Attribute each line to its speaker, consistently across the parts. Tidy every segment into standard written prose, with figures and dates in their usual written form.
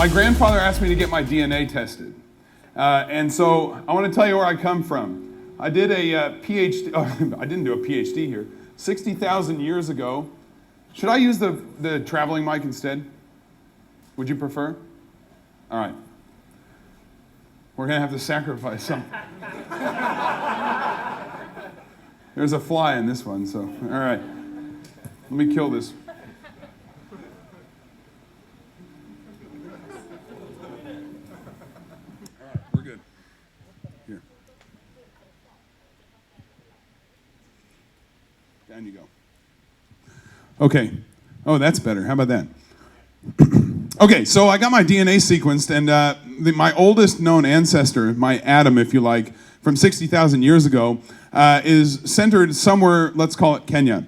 Speaker 1: My grandfather asked me to get my DNA tested. And so I want to tell you where I come from. I did a PhD, I didn't do a PhD here, 60,000 years ago. Should I use the traveling mic instead? Would you prefer? All right. We're going to have to sacrifice something. There's a fly in this one, so, all right. Let me kill this. All right, we're good. Here. Down you go. Okay. Oh, that's better. How about that? Okay, so I got my DNA sequenced, and my oldest known ancestor, my Adam, if you like, from 60,000 years ago, is centered somewhere, let's call it Kenya.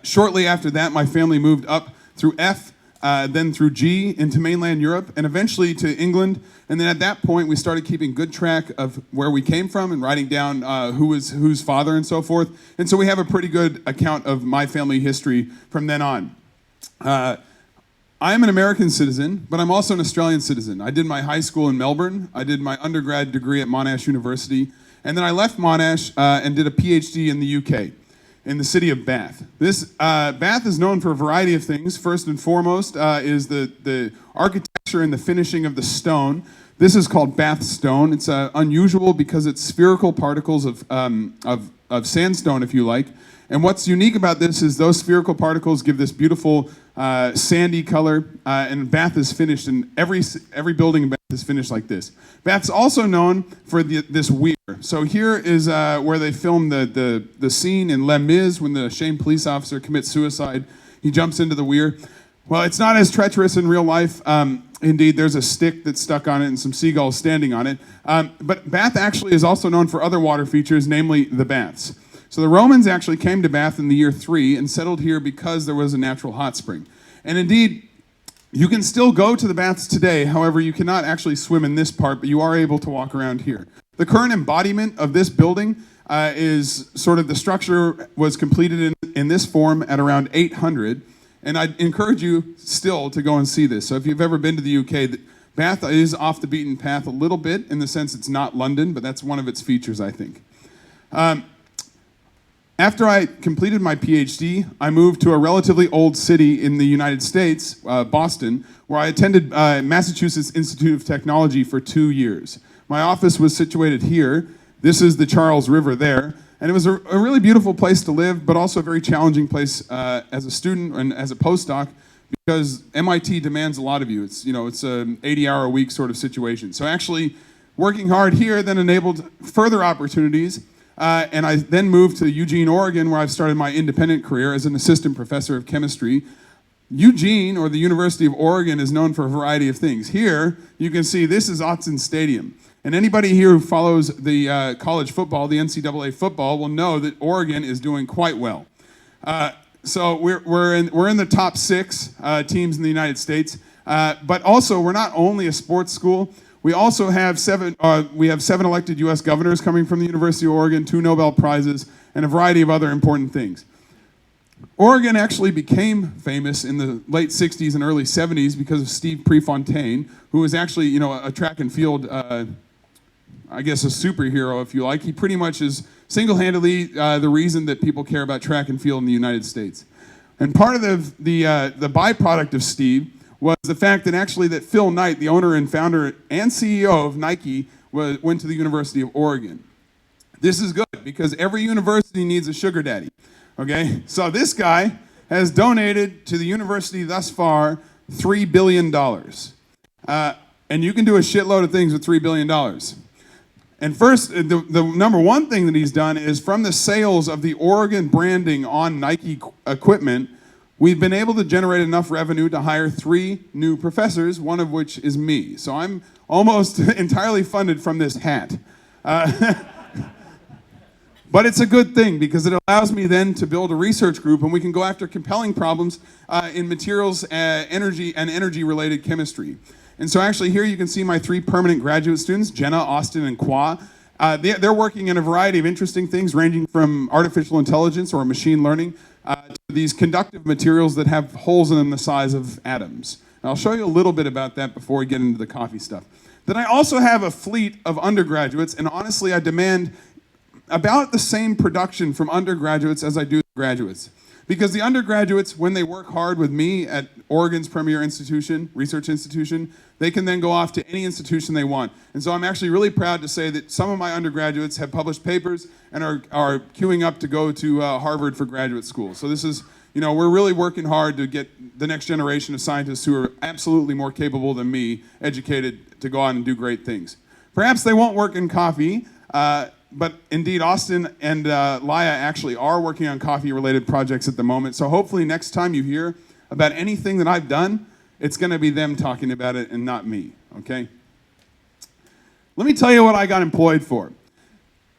Speaker 1: Shortly after that, my family moved up through F, then through G into mainland Europe, and eventually to England. And then at that point, we started keeping good track of where we came from and writing down who was whose father and so forth. And so we have a pretty good account of my family history from then on. I am an American citizen, but I'm also an Australian citizen. I did my high school in Melbourne. I did my undergrad degree at Monash University. And then I left Monash and did a PhD in the UK, in the city of Bath. Bath is known for a variety of things. First and foremost is the architecture and the finishing of the stone. This is called Bath stone. It's unusual because it's spherical particles of sandstone, if you like. And what's unique about this is those spherical particles give this beautiful sandy color, and Bath is finished, and every building in Bath is finished like this. Bath's also known for this weir. So here is where they filmed the scene in Les Mis when the shamed police officer commits suicide. He jumps into the weir. Well, it's not as treacherous in real life. Indeed, there's a stick that's stuck on it and some seagulls standing on it. But Bath actually is also known for other water features, namely the baths. So the Romans actually came to Bath in the year 3 and settled here because there was a natural hot spring. And indeed, you can still go to the baths today. However, you cannot actually swim in this part, but you are able to walk around here. The current embodiment of this building is sort of the structure was completed in this form at around 800. And I'd encourage you still to go and see this. So if you've ever been to the UK, Bath is off the beaten path a little bit in the sense it's not London, but that's one of its features, I think. After I completed my PhD, I moved to a relatively old city in the United States, Boston, where I attended Massachusetts Institute of Technology for 2 years. My office was situated here. This is the Charles River there. And it was a really beautiful place to live, but also a very challenging place as a student and as a postdoc, because MIT demands a lot of you. It's an 80-hour-a-week sort of situation. So actually, working hard here then enabled further opportunities. And I then moved to Eugene, Oregon, where I've started my independent career as an assistant professor of chemistry. Eugene, or the University of Oregon, is known for a variety of things. Here, you can see this is Autzen Stadium. And anybody here who follows the college football, the NCAA football, will know that Oregon is doing quite well. So we're in the top 6 teams in the United States. But also, we're not only a sports school. We also have 7 elected U.S. governors coming from the University of Oregon, 2 Nobel Prizes, and a variety of other important things. Oregon actually became famous in the late 60s and early 70s because of Steve Prefontaine, who was actually, a track and field, I guess a superhero, if you like. He pretty much is single-handedly the reason that people care about track and field in the United States. And part of the byproduct of Steve was the fact that actually that Phil Knight, the owner and founder and CEO of Nike, went to the University of Oregon. This is good because every university needs a sugar daddy, okay? So this guy has donated to the university thus far $3 billion. And you can do a shitload of things with $3 billion. And first, the number one thing that he's done is from the sales of the Oregon branding on Nike equipment, we've been able to generate enough revenue to hire 3 new professors, one of which is me. So I'm almost entirely funded from this hat. But it's a good thing because it allows me then to build a research group and we can go after compelling problems in materials, energy, and energy-related chemistry. And so actually here you can see my 3 permanent graduate students, Jenna, Austin, and Kwa. They're working in a variety of interesting things ranging from artificial intelligence or machine learning to these conductive materials that have holes in them the size of atoms. And I'll show you a little bit about that before we get into the coffee stuff. Then I also have a fleet of undergraduates, and honestly, I demand about the same production from undergraduates as I do graduates. Because the undergraduates, when they work hard with me at Oregon's premier institution, research institution, they can then go off to any institution they want. And so I'm actually really proud to say that some of my undergraduates have published papers and are queuing up to go to Harvard for graduate school. So this is, we're really working hard to get the next generation of scientists who are absolutely more capable than me, educated to go on and do great things. Perhaps they won't work in coffee, but indeed, Austin and Laya actually are working on coffee-related projects at the moment. So hopefully next time you hear about anything that I've done, it's going to be them talking about it and not me, okay? Let me tell you what I got employed for.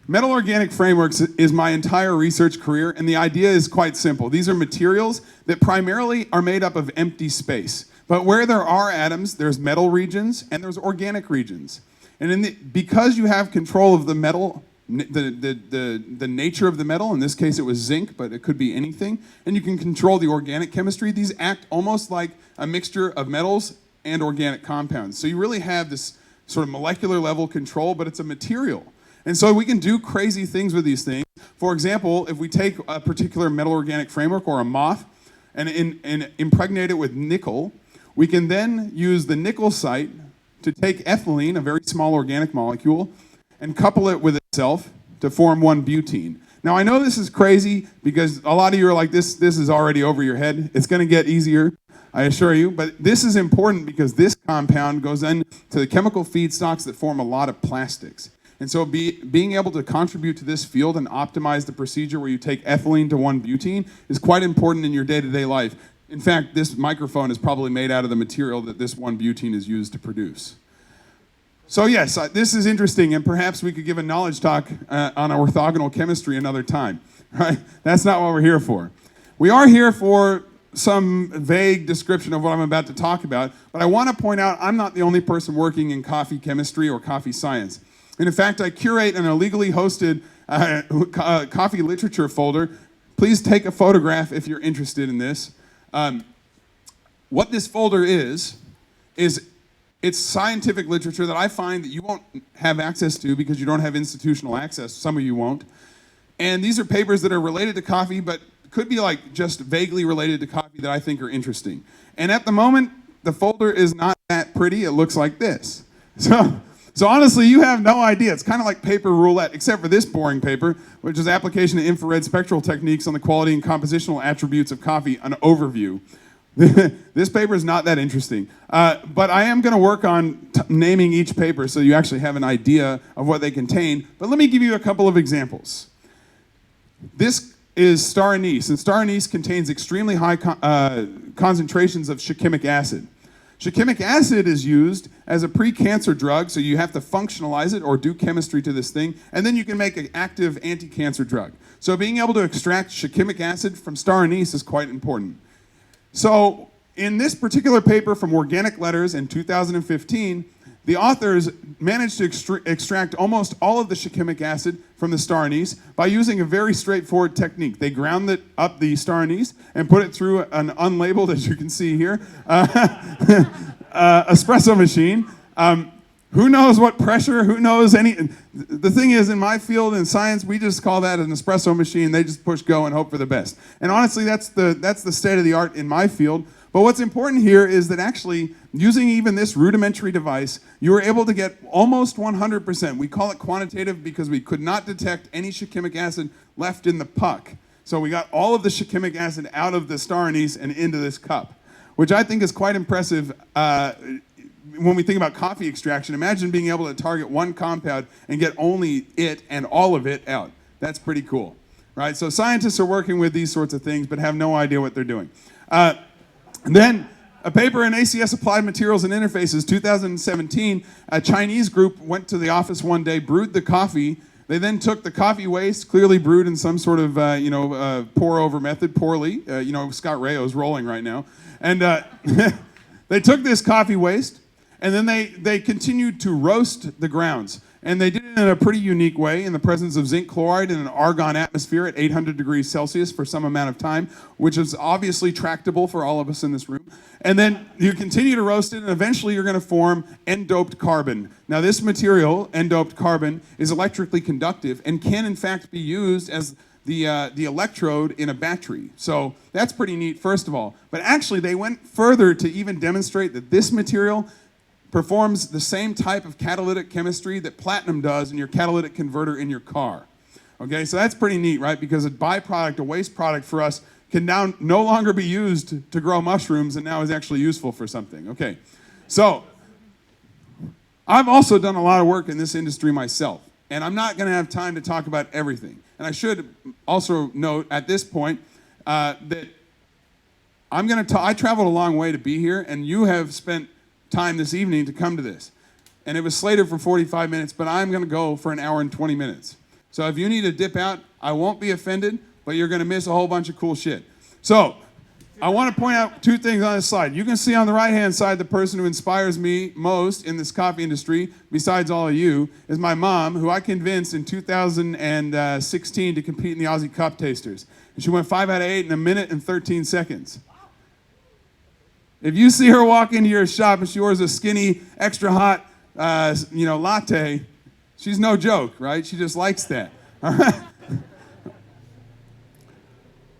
Speaker 1: Metal Organic Frameworks is my entire research career, and the idea is quite simple. These are materials that primarily are made up of empty space. But where there are atoms, there's metal regions and there's organic regions. And because you have control of the metal, the nature of the metal, in this case it was zinc, but it could be anything, and you can control the organic chemistry, these act almost like a mixture of metals and organic compounds. So you really have this sort of molecular level control, but it's a material. And so we can do crazy things with these things. For example, if we take a particular metal organic framework or a moth and impregnate it with nickel, we can then use the nickel site to take ethylene, a very small organic molecule, and couple it with itself to form 1-butene. Now I know this is crazy because a lot of you are like, this is already over your head. It's going to get easier, I assure you, but this is important because this compound goes into the chemical feedstocks that form a lot of plastics. And so being able to contribute to this field and optimize the procedure where you take ethylene to 1-butene is quite important in your day-to-day life. In fact, this microphone is probably made out of the material that this 1-butene is used to produce. So yes, this is interesting, and perhaps we could give a knowledge talk on orthogonal chemistry another time, right? That's not what we're here for. We are here for some vague description of what I'm about to talk about, but I want to point out I'm not the only person working in coffee chemistry or coffee science. And in fact, I curate an illegally hosted coffee literature folder. Please take a photograph if you're interested in this. What this folder is it's scientific literature that I find that you won't have access to because you don't have institutional access. Some of you won't. And these are papers that are related to coffee, but could be like just vaguely related to coffee that I think are interesting. And at the moment, the folder is not that pretty. It looks like this. So honestly, you have no idea. It's kind of like paper roulette, except for this boring paper, which is application of infrared spectral techniques on the quality and compositional attributes of coffee, an overview. This paper is not that interesting, but I am going to work on naming each paper so you actually have an idea of what they contain. But let me give you a couple of examples. This is star anise, and star anise contains extremely high concentrations of shikimic acid. Shikimic acid is used as a pre-cancer drug, so you have to functionalize it or do chemistry to this thing, and then you can make an active anti-cancer drug. So being able to extract shikimic acid from star anise is quite important. So in this particular paper from Organic Letters in 2015, the authors managed to extract almost all of the shikimic acid from the star anise by using a very straightforward technique. They ground up the star anise and put it through an unlabeled, as you can see here, espresso machine. Who knows what pressure, who knows any... The thing is, in my field in science, we just call that an espresso machine. They just push go and hope for the best. And honestly, that's the state of the art in my field. But what's important here is that actually, using even this rudimentary device, you were able to get almost 100%. We call it quantitative because we could not detect any shikimic acid left in the puck. So we got all of the shikimic acid out of the star anise and into this cup, which I think is quite impressive. When we think about coffee extraction, imagine being able to target one compound and get only it and all of it out. That's pretty cool, right? So scientists are working with these sorts of things but have no idea what they're doing. And then a paper in ACS Applied Materials and Interfaces, 2017, a Chinese group went to the office one day, brewed the coffee. They then took the coffee waste, clearly brewed in some sort of, pour-over method, poorly. Scott Rayo's rolling right now. And they took this coffee waste, and then they continued to roast the grounds. And they did it in a pretty unique way in the presence of zinc chloride in an argon atmosphere at 800 degrees Celsius for some amount of time, which is obviously tractable for all of us in this room. And then you continue to roast it, and eventually you're going to form N-doped carbon. Now this material, N-doped carbon, is electrically conductive and can in fact be used as the electrode in a battery. So that's pretty neat, first of all. But actually they went further to even demonstrate that this material performs the same type of catalytic chemistry that platinum does in your catalytic converter in your car. Okay, so that's pretty neat, right? Because a byproduct, a waste product for us, can now no longer be used to grow mushrooms and now is actually useful for something. Okay, so I've also done a lot of work in this industry myself, and I'm not going to have time to talk about everything. And I should also note at this point that I traveled a long way to be here, and you have spent time this evening to come to this. And it was slated for 45 minutes, but I'm going to go for an hour and 20 minutes. So if you need to dip out, I won't be offended, but you're going to miss a whole bunch of cool shit. So I want to point out two things on this slide. You can see on the right-hand side the person who inspires me most in this coffee industry, besides all of you, is my mom, who I convinced in 2016 to compete in the Aussie Cup Tasters. And she went 5 out of 8 in a minute and 13 seconds. If you see her walk into your shop and she orders a skinny, extra hot, latte, she's no joke, right? She just likes that. All right?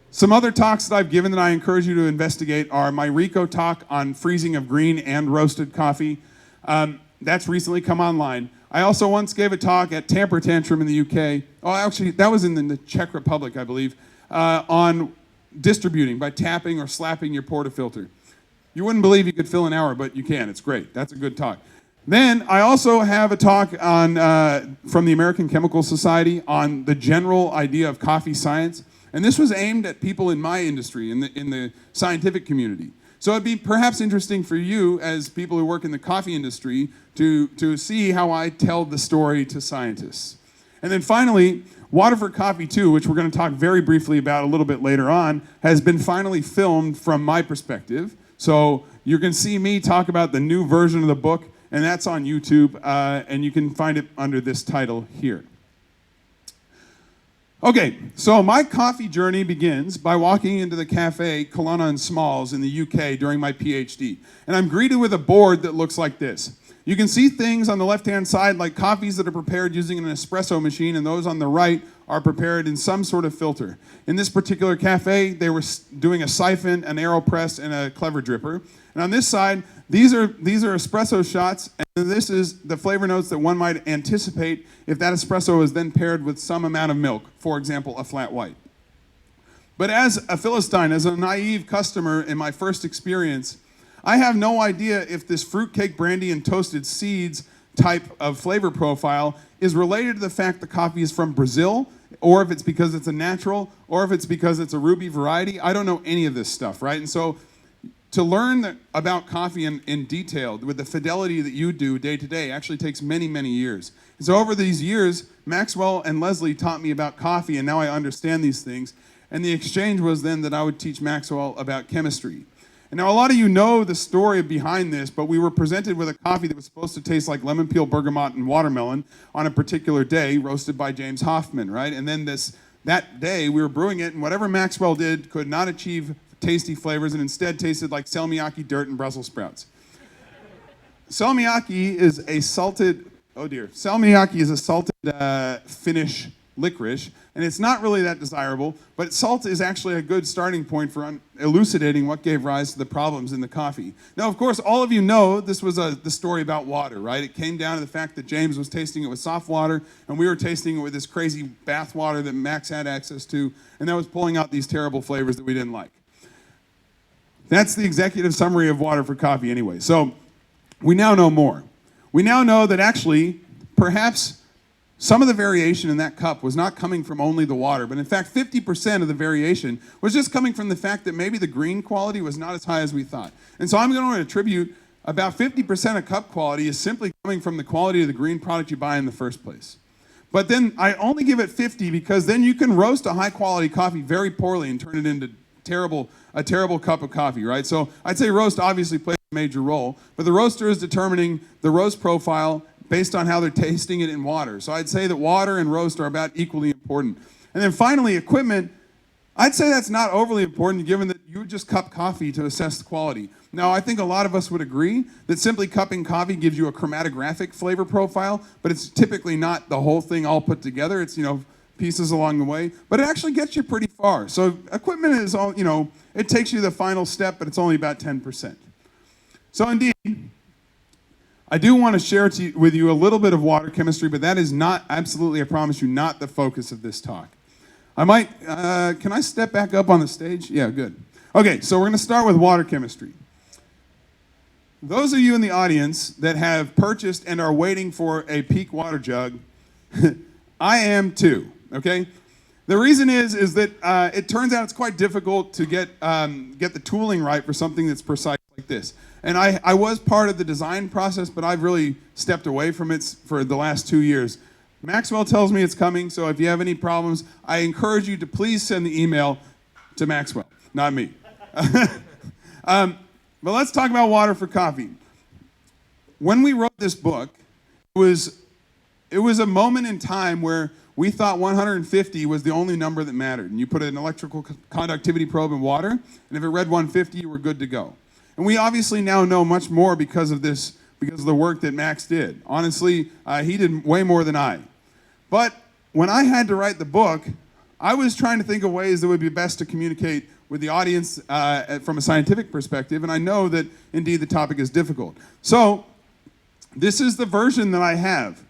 Speaker 1: Some other talks that I've given that I encourage you to investigate are my Rico talk on freezing of green and roasted coffee. That's recently come online. I also once gave a talk at Tamper Tantrum in the UK. Oh, actually, that was in the Czech Republic, I believe, on distributing by tapping or slapping your portafilter. You wouldn't believe you could fill an hour, but you can. It's great. That's a good talk. Then I also have a talk on from the American Chemical Society on the general idea of coffee science. And this was aimed at people in my industry, in the scientific community. So it'd be perhaps interesting for you as people who work in the coffee industry to see how I tell the story to scientists. And then finally, Water for Coffee 2, which we're going to talk very briefly about a little bit later on, has been finally filmed from my perspective. So you can see me talk about the new version of the book, and that's on YouTube, and you can find it under this title here. Okay, so my coffee journey begins by walking into the cafe Kelowna and Smalls in the UK during my PhD. And I'm greeted with a board that looks like this. You can see things on the left-hand side like coffees that are prepared using an espresso machine, and those on the right are prepared in some sort of filter. In this particular cafe, they were doing a siphon, an AeroPress, and a Clever Dripper. And on this side, these are espresso shots, and this is the flavor notes that one might anticipate if that espresso is then paired with some amount of milk, for example, a flat white. But as a Philistine, as a naive customer in my first experience, I have no idea if this fruitcake brandy and toasted seeds type of flavor profile is related to the fact the coffee is from Brazil, or if it's because it's a natural, or if it's because it's a ruby variety. I don't know any of this stuff, right? And so to learn about coffee in detail with the fidelity that you do day to day actually takes many, many years. And so over these years, Maxwell and Leslie taught me about coffee, and now I understand these things. And the exchange was then that I would teach Maxwell about chemistry. And now a lot of you know the story behind this, but we were presented with a coffee that was supposed to taste like lemon peel, bergamot, and watermelon on a particular day, roasted by James Hoffman, right? And then that day we were brewing it, and whatever Maxwell did could not achieve tasty flavors and instead tasted like salmiakki dirt and Brussels sprouts. Salmiakki is a salted Finnish licorice, and it's not really that desirable, but salt is actually a good starting point for elucidating what gave rise to the problems in the coffee. Now, of course, all of you know this was the story about water, right? It came down to the fact that James was tasting it with soft water, and we were tasting it with this crazy bath water that Max had access to, and that was pulling out these terrible flavors that we didn't like. That's the executive summary of Water for Coffee anyway. So we now know more. We now know that actually, perhaps some of the variation in that cup was not coming from only the water, but in fact 50% of the variation was just coming from the fact that maybe the green quality was not as high as we thought. And so I'm going to attribute about 50% of cup quality is simply coming from the quality of the green product you buy in the first place. But then I only give it 50 because then you can roast a high quality coffee very poorly and turn it into a terrible cup of coffee, right? So I'd say roast obviously plays a major role, but the roaster is determining the roast profile, based on how they're tasting it in water. So I'd say that water and roast are about equally important. And then finally, equipment. I'd say that's not overly important given that you would just cup coffee to assess the quality. Now, I think a lot of us would agree that simply cupping coffee gives you a chromatographic flavor profile, but it's typically not the whole thing all put together. It's, pieces along the way, but it actually gets you pretty far. So equipment is all, it takes you to the final step, but it's only about 10%. So indeed, I do want to share with you a little bit of water chemistry, but that is not, absolutely, I promise you, not the focus of this talk. I might, can I step back up on the stage? Yeah, good. Okay, so we're going to start with water chemistry. Those of you in the audience that have purchased and are waiting for a Peak water jug, I am too, okay? The reason is that it turns out it's quite difficult to get the tooling right for something that's precise like this. And I was part of the design process, but I've really stepped away from it for the last 2 years. Maxwell tells me it's coming, so if you have any problems, I encourage you to please send the email to Maxwell, not me. But let's talk about water for coffee. When we wrote this book, it was a moment in time where we thought 150 was the only number that mattered. And you put an electrical conductivity probe in water, and if it read 150, you were good to go. And we obviously now know much more because of the work that Max did. Honestly, he did way more than I. But when I had to write the book, I was trying to think of ways that would be best to communicate with the audience from a scientific perspective, and I know that indeed the topic is difficult. So this is the version that I have.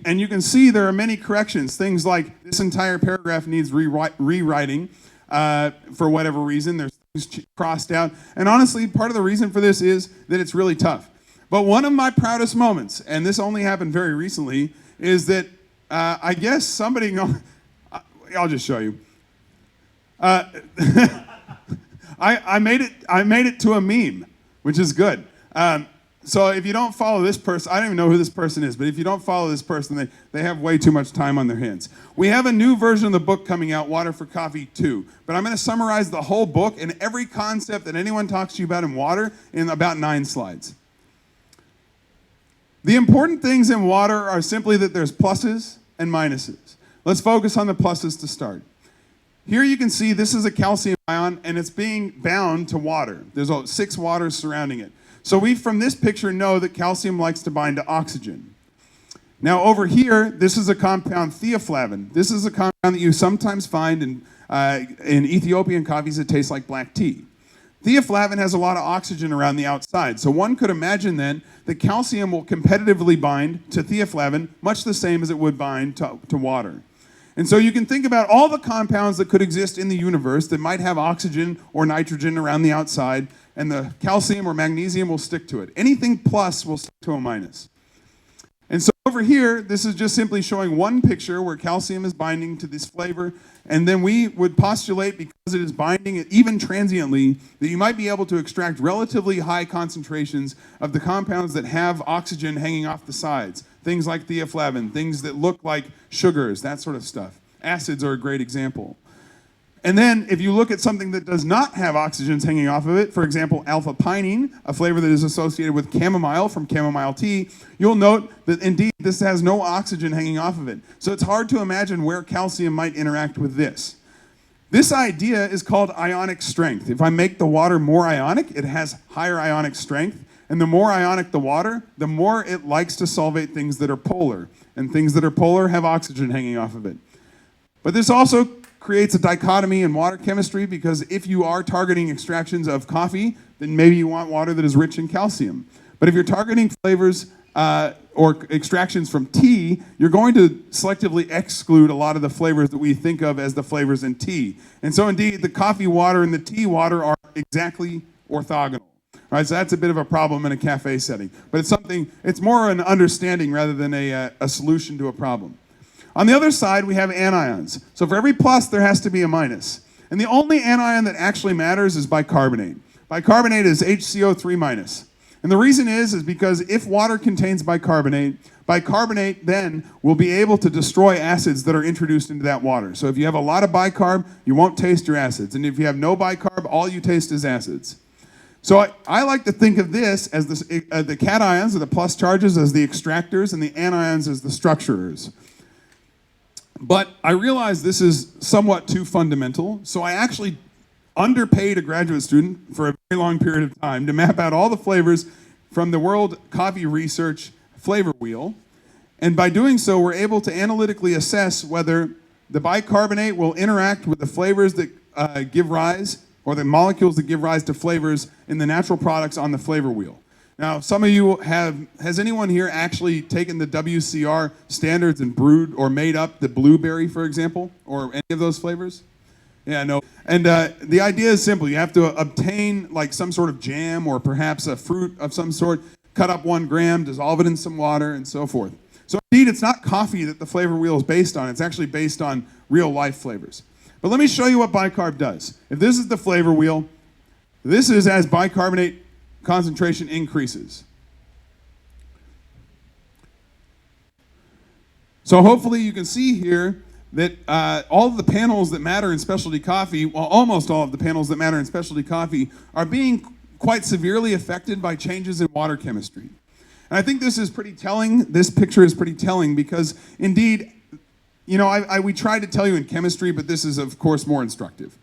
Speaker 1: And you can see there are many corrections, things like this entire paragraph needs rewriting for whatever reason. There's things crossed out. And honestly, part of the reason for this is that it's really tough. But one of my proudest moments, and this only happened very recently, is that I guess somebody, I'll just show you. I made it to a meme, which is good. So if you don't follow this person, I don't even know who this person is, but if you don't follow this person, they have way too much time on their hands. We have a new version of the book coming out, Water for Coffee 2. But I'm going to summarize the whole book and every concept that anyone talks to you about in water in about 9 slides. The important things in water are simply that there's pluses and minuses. Let's focus on the pluses to start. Here you can see this is a calcium ion, and it's being bound to water. There's 6 waters surrounding it. So we, from this picture, know that calcium likes to bind to oxygen. Now over here, this is a compound theaflavin. This is a compound that you sometimes find in Ethiopian coffees that taste like black tea. Theaflavin has a lot of oxygen around the outside. So one could imagine then that calcium will competitively bind to theaflavin much the same as it would bind to water. And so you can think about all the compounds that could exist in the universe that might have oxygen or nitrogen around the outside, and the calcium or magnesium will stick to it. Anything plus will stick to a minus. And so over here, this is just simply showing one picture where calcium is binding to this flavor, and then we would postulate, because it is binding it even transiently, that you might be able to extract relatively high concentrations of the compounds that have oxygen hanging off the sides. Things like theaflavin, things that look like sugars, that sort of stuff. Acids are a great example. And then if you look at something that does not have oxygens hanging off of it, for example, alpha-pinene, a flavor that is associated with chamomile from chamomile tea, you'll note that indeed this has no oxygen hanging off of it. So it's hard to imagine where calcium might interact with this. This idea is called ionic strength. If I make the water more ionic, it has higher ionic strength. And the more ionic the water, the more it likes to solvate things that are polar. And things that are polar have oxygen hanging off of it. But this also creates a dichotomy in water chemistry, because if you are targeting extractions of coffee, then maybe you want water that is rich in calcium. But if you're targeting flavors or extractions from tea, you're going to selectively exclude a lot of the flavors that we think of as the flavors in tea. And so indeed, the coffee water and the tea water are exactly orthogonal. Right, so that's a bit of a problem in a cafe setting. But it's more an understanding rather than a solution to a problem. On the other side, we have anions. So for every plus, there has to be a minus. And the only anion that actually matters is bicarbonate. Bicarbonate is HCO3-. And the reason is because if water contains bicarbonate, bicarbonate then will be able to destroy acids that are introduced into that water. So if you have a lot of bicarb, you won't taste your acids. And if you have no bicarb, all you taste is acids. So I like to think of this as the cations or the plus charges as the extractors and the anions as the structurers. But I realize this is somewhat too fundamental, so I actually underpaid a graduate student for a very long period of time to map out all the flavors from the World Coffee Research Flavor Wheel. And by doing so, we're able to analytically assess whether the bicarbonate will interact with the flavors that give rise, or the molecules that give rise to flavors in the natural products on the flavor wheel. Now, some of you has anyone here actually taken the WCR standards and brewed or made up the blueberry, for example, or any of those flavors? Yeah, no. And the idea is simple. You have to obtain like some sort of jam or perhaps a fruit of some sort, cut up 1 gram, dissolve it in some water, and so forth. So indeed, it's not coffee that the flavor wheel is based on. It's actually based on real life flavors. But let me show you what bicarb does. If this is the flavor wheel, this is as bicarbonate concentration increases. So hopefully you can see here that all of the panels that matter in specialty coffee, well, almost all of the panels that matter in specialty coffee, are being quite severely affected by changes in water chemistry. And I think this is pretty telling. This picture is pretty telling because indeed, you know, we tried to tell you in chemistry, but this is, of course, more instructive.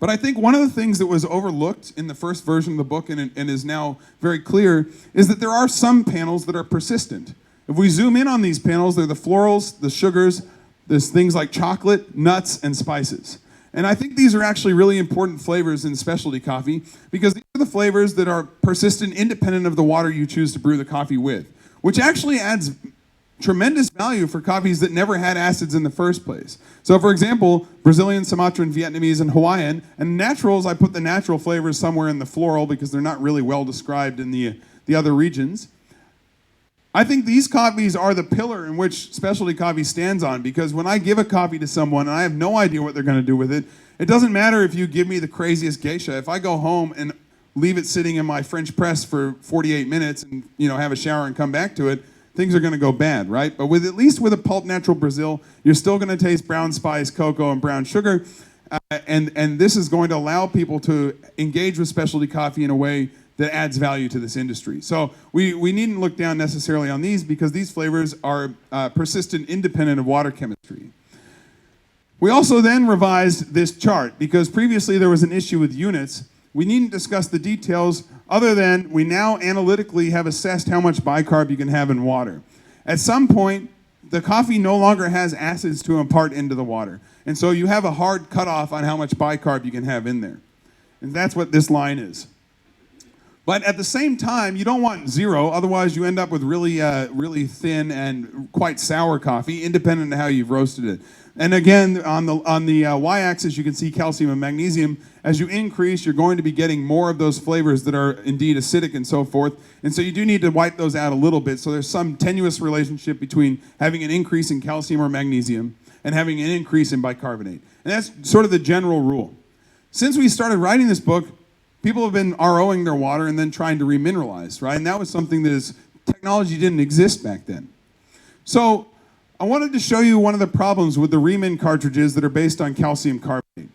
Speaker 1: But I think one of the things that was overlooked in the first version of the book and is now very clear is that there are some panels that are persistent. If we zoom in on these panels, they're the florals, the sugars, there's things like chocolate, nuts, and spices. And I think these are actually really important flavors in specialty coffee because these are the flavors that are persistent independent of the water you choose to brew the coffee with, which actually adds tremendous value for coffees that never had acids in the first place. So for example, Brazilian, Sumatran, Vietnamese, and Hawaiian, and naturals, I put the natural flavors somewhere in the floral because they're not really well described in the other regions. I think these coffees are the pillar in which specialty coffee stands on because when I give a coffee to someone and I have no idea what they're going to do with it, it doesn't matter if you give me the craziest geisha. If I go home and leave it sitting in my French press for 48 minutes and have a shower and come back to it, things are going to go bad, right? But at least with a pulp natural Brazil, you're still going to taste brown spice, cocoa, and brown sugar. And this is going to allow people to engage with specialty coffee in a way that adds value to this industry. So we needn't look down necessarily on these because these flavors are persistent independent of water chemistry. We also then revised this chart because previously there was an issue with units. We needn't discuss the details other than we now analytically have assessed how much bicarb you can have in water. At some point, the coffee no longer has acids to impart into the water. And so you have a hard cutoff on how much bicarb you can have in there. And that's what this line is. But at the same time, you don't want 0, otherwise you end up with really thin and quite sour coffee, independent of how you've roasted it. And again, on the y-axis, you can see calcium and magnesium. As you increase, you're going to be getting more of those flavors that are indeed acidic and so forth. And so you do need to wipe those out a little bit. So there's some tenuous relationship between having an increase in calcium or magnesium and having an increase in bicarbonate. And that's sort of the general rule. Since we started writing this book, people have been ROing their water and then trying to remineralize, right? And that was something that technology didn't exist back then. So I wanted to show you one of the problems with the remin cartridges that are based on calcium carbonate.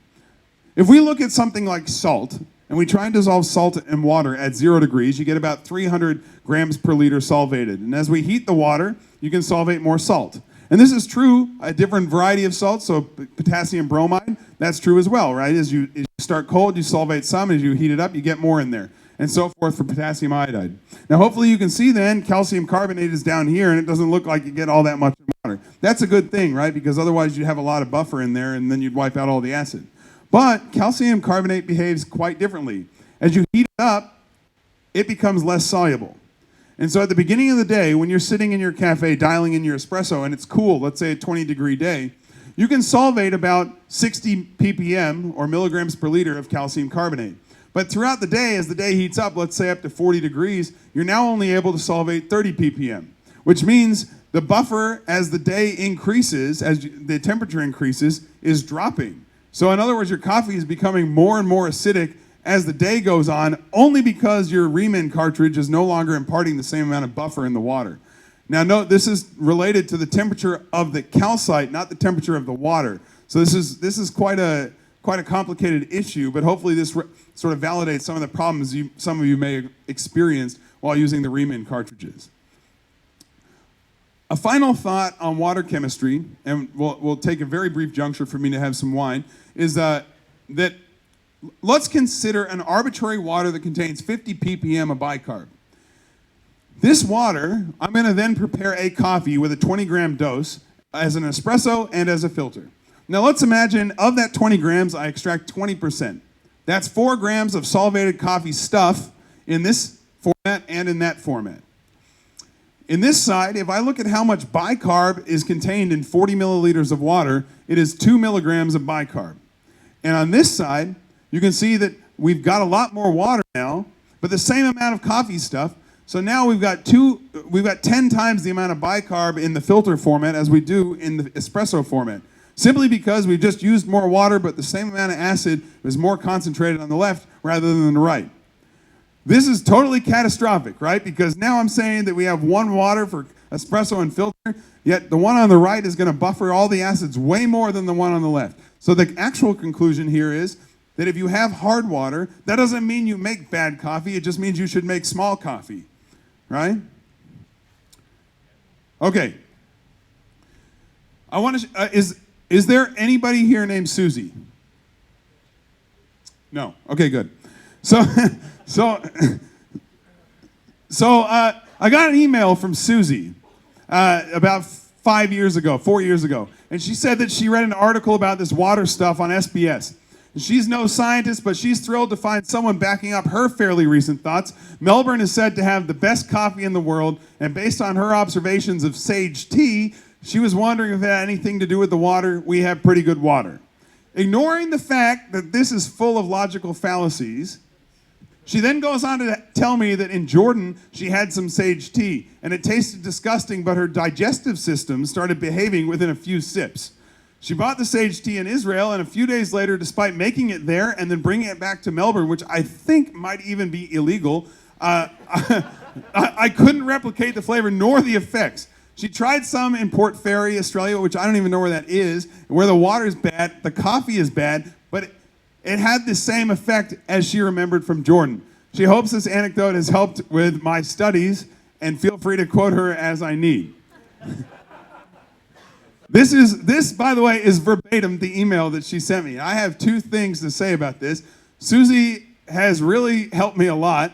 Speaker 1: If we look at something like salt, and we try and dissolve salt in water at 0 degrees, you get about 300 grams per liter solvated. And as we heat the water, you can solvate more salt. And this is true, a different variety of salt, so potassium bromide, that's true as well, right? As you start cold, you solvate some, as you heat it up, you get more in there, and so forth for potassium iodide. Now hopefully you can see then, calcium carbonate is down here, and it doesn't look like you get all that much in water. That's a good thing, right? Because otherwise you'd have a lot of buffer in there, and then you'd wipe out all the acid. But calcium carbonate behaves quite differently. As you heat it up, it becomes less soluble. And so at the beginning of the day, when you're sitting in your cafe dialing in your espresso and it's cool, let's say a 20-degree day, you can solvate about 60 ppm or milligrams per liter of calcium carbonate. But throughout the day, as the day heats up, let's say up to 40 degrees, you're now only able to solvate 30 ppm, which means the buffer as the day increases, the temperature increases, is dropping. So in other words, your coffee is becoming more and more acidic as the day goes on, only because your remin cartridge is no longer imparting the same amount of buffer in the water. Now note, this is related to the temperature of the calcite, not the temperature of the water. So this is quite a quite a complicated issue, but hopefully this sort of validates some of the problems some of you may have experienced while using the Riemann cartridges. A final thought on water chemistry, and we'll take a very brief juncture for me to have some wine, is that let's consider an arbitrary water that contains 50 ppm of bicarb. This water, I'm going to then prepare a coffee with a 20-gram dose as an espresso and as a filter. Now let's imagine of that 20 grams, I extract 20%. That's 4 grams of solvated coffee stuff in this format and in that format. In this side, if I look at how much bicarb is contained in 40 milliliters of water, it is 2 milligrams of bicarb. And on this side, you can see that we've got a lot more water now, but the same amount of coffee stuff. So now we've got 10 times the amount of bicarb in the filter format as we do in the espresso format. Simply because we've just used more water, but the same amount of acid is more concentrated on the left rather than the right. This is totally catastrophic, right? Because now I'm saying that we have one water for espresso and filter, yet the one on the right is going to buffer all the acids way more than the one on the left. So the actual conclusion here is that if you have hard water, that doesn't mean you make bad coffee, it just means you should make small coffee, right? Okay. I want to, is there anybody here named Susie? No. Okay, good. So I got an email from Susie about 4 years ago, and she said that she read an article about this water stuff on SBS. And she's no scientist, but she's thrilled to find someone backing up her fairly recent thoughts. Melbourne is said to have the best coffee in the world, and based on her observations of sage tea, she was wondering if it had anything to do with the water. We have pretty good water. Ignoring the fact that this is full of logical fallacies, she then goes on to tell me that in Jordan, she had some sage tea, and it tasted disgusting, but her digestive system started behaving within a few sips. She bought the sage tea in Israel, and a few days later, despite making it there and then bringing it back to Melbourne, which I think might even be illegal, I couldn't replicate the flavor nor the effects. She tried some in Port Fairy, Australia, which I don't even know where that is, where the water is bad, the coffee is bad, but it had the same effect as she remembered from Jordan. She hopes this anecdote has helped with my studies, and feel free to quote her as I need. This, by the way, is verbatim the email that she sent me. I have 2 things to say about this. Susie has really helped me a lot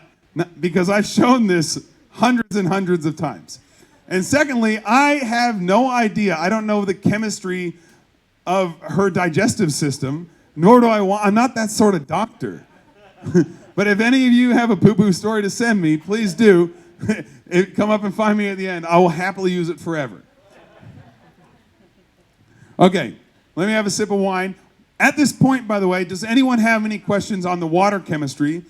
Speaker 1: because I've shown this hundreds and hundreds of times. And secondly, I have no idea. I don't know the chemistry of her digestive system, nor do I'm not that sort of doctor. But if any of you have a poo-poo story to send me, please do. Come up and find me at the end. I will happily use it forever. Okay, let me have a sip of wine. At this point, by the way, does anyone have any questions on the water chemistry?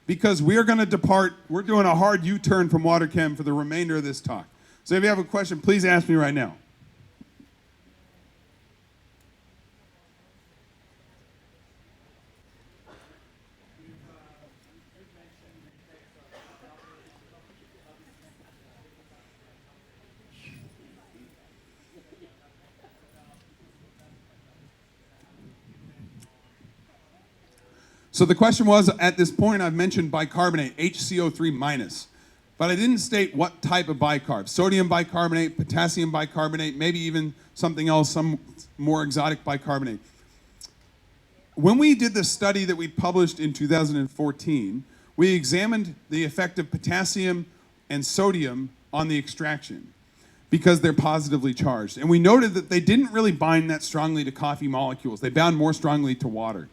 Speaker 1: Because we are going to depart. We're doing a hard U-turn from water chem for the remainder of this talk. So if you have a question, please ask me right now. So the question was, at this point, I've mentioned bicarbonate, HCO3 minus. But I didn't state what type of bicarb. Sodium bicarbonate, potassium bicarbonate, maybe even something else, some more exotic bicarbonate. When we did the study that we published in 2014, we examined the effect of potassium and sodium on the extraction because they're positively charged. And we noted that they didn't really bind that strongly to coffee molecules. They bound more strongly to water.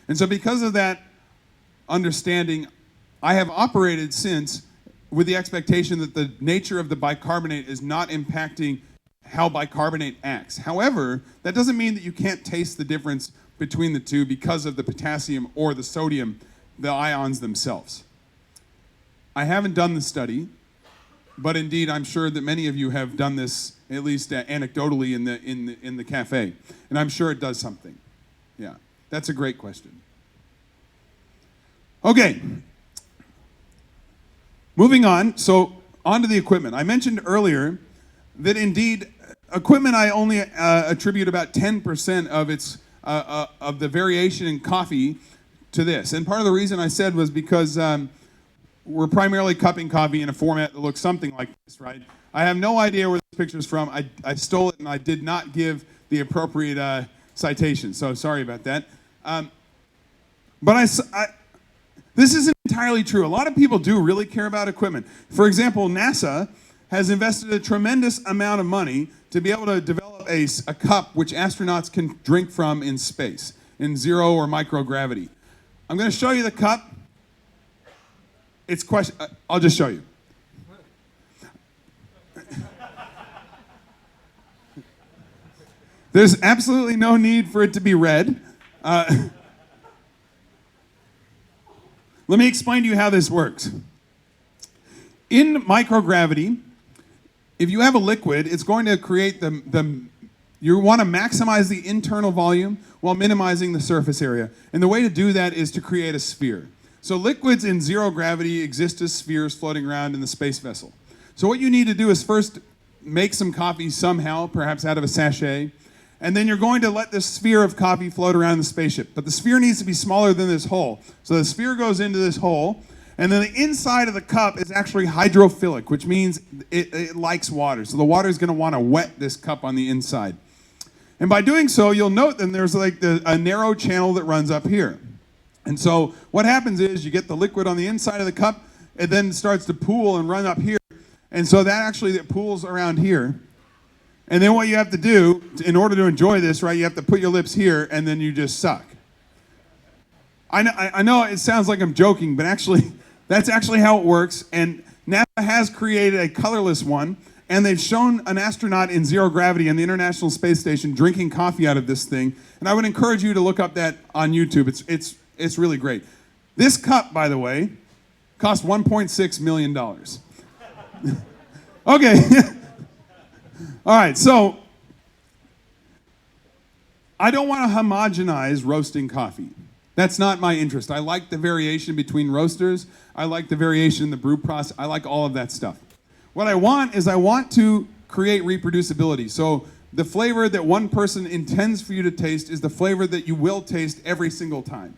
Speaker 1: And so because of that understanding, I have operated since with the expectation that the nature of the bicarbonate is not impacting how bicarbonate acts. However, that doesn't mean that you can't taste the difference between the two because of the potassium or the sodium, the ions themselves. I haven't done the study, but indeed I'm sure that many of you have done this, at least anecdotally in the cafe, and I'm sure it does something. Yeah. That's a great question. Okay. Moving on, so on to the equipment. I mentioned earlier that indeed, equipment I only attribute about 10% of its of the variation in coffee to this. And part of the reason I said was because we're primarily cupping coffee in a format that looks something like this, right? I have no idea where this picture's from. I stole it and I did not give the appropriate citation, so sorry about that. But this isn't entirely true. A lot of people do really care about equipment. For example, NASA has invested a tremendous amount of money to be able to develop a cup which astronauts can drink from in space, in zero or microgravity. I'm going to show you the cup. I'll just show you. There's absolutely no need for it to be red. Let me explain to you how this works. In microgravity, if you have a liquid, it's going to create you want to maximize the internal volume while minimizing the surface area. And the way to do that is to create a sphere. So liquids in zero gravity exist as spheres floating around in the space vessel. So what you need to do is first make some coffee somehow, perhaps out of a sachet, and then you're going to let this sphere of coffee float around the spaceship. But the sphere needs to be smaller than this hole. So the sphere goes into this hole, and then the inside of the cup is actually hydrophilic, which means it likes water. So the water is going to want to wet this cup on the inside. And by doing so, you'll note that there's like a narrow channel that runs up here. And so what happens is you get the liquid on the inside of the cup, it then starts to pool and run up here. And so that actually pools around here. And then what you have to do, in order to enjoy this, right, you have to put your lips here, and then you just suck. I know it sounds like I'm joking, but actually, that's actually how it works. And NASA has created a colorless one, and they've shown an astronaut in zero gravity on the International Space Station drinking coffee out of this thing. And I would encourage you to look up that on YouTube. It's really great. This cup, by the way, cost $1.6 million. Okay. All right, so I don't want to homogenize roasting coffee. That's not my interest. I like the variation between roasters. I like the variation in the brew process. I like all of that stuff. What I want to create reproducibility. So the flavor that one person intends for you to taste is the flavor that you will taste every single time.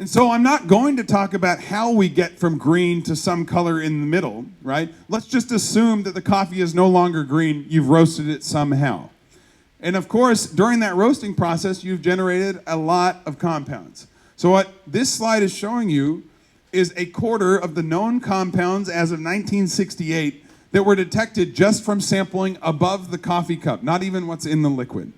Speaker 1: And so I'm not going to talk about how we get from green to some color in the middle, right? Let's just assume that the coffee is no longer green. You've roasted it somehow. And of course, during that roasting process, you've generated a lot of compounds. So what this slide is showing you is a quarter of the known compounds as of 1968 that were detected just from sampling above the coffee cup, not even what's in the liquid.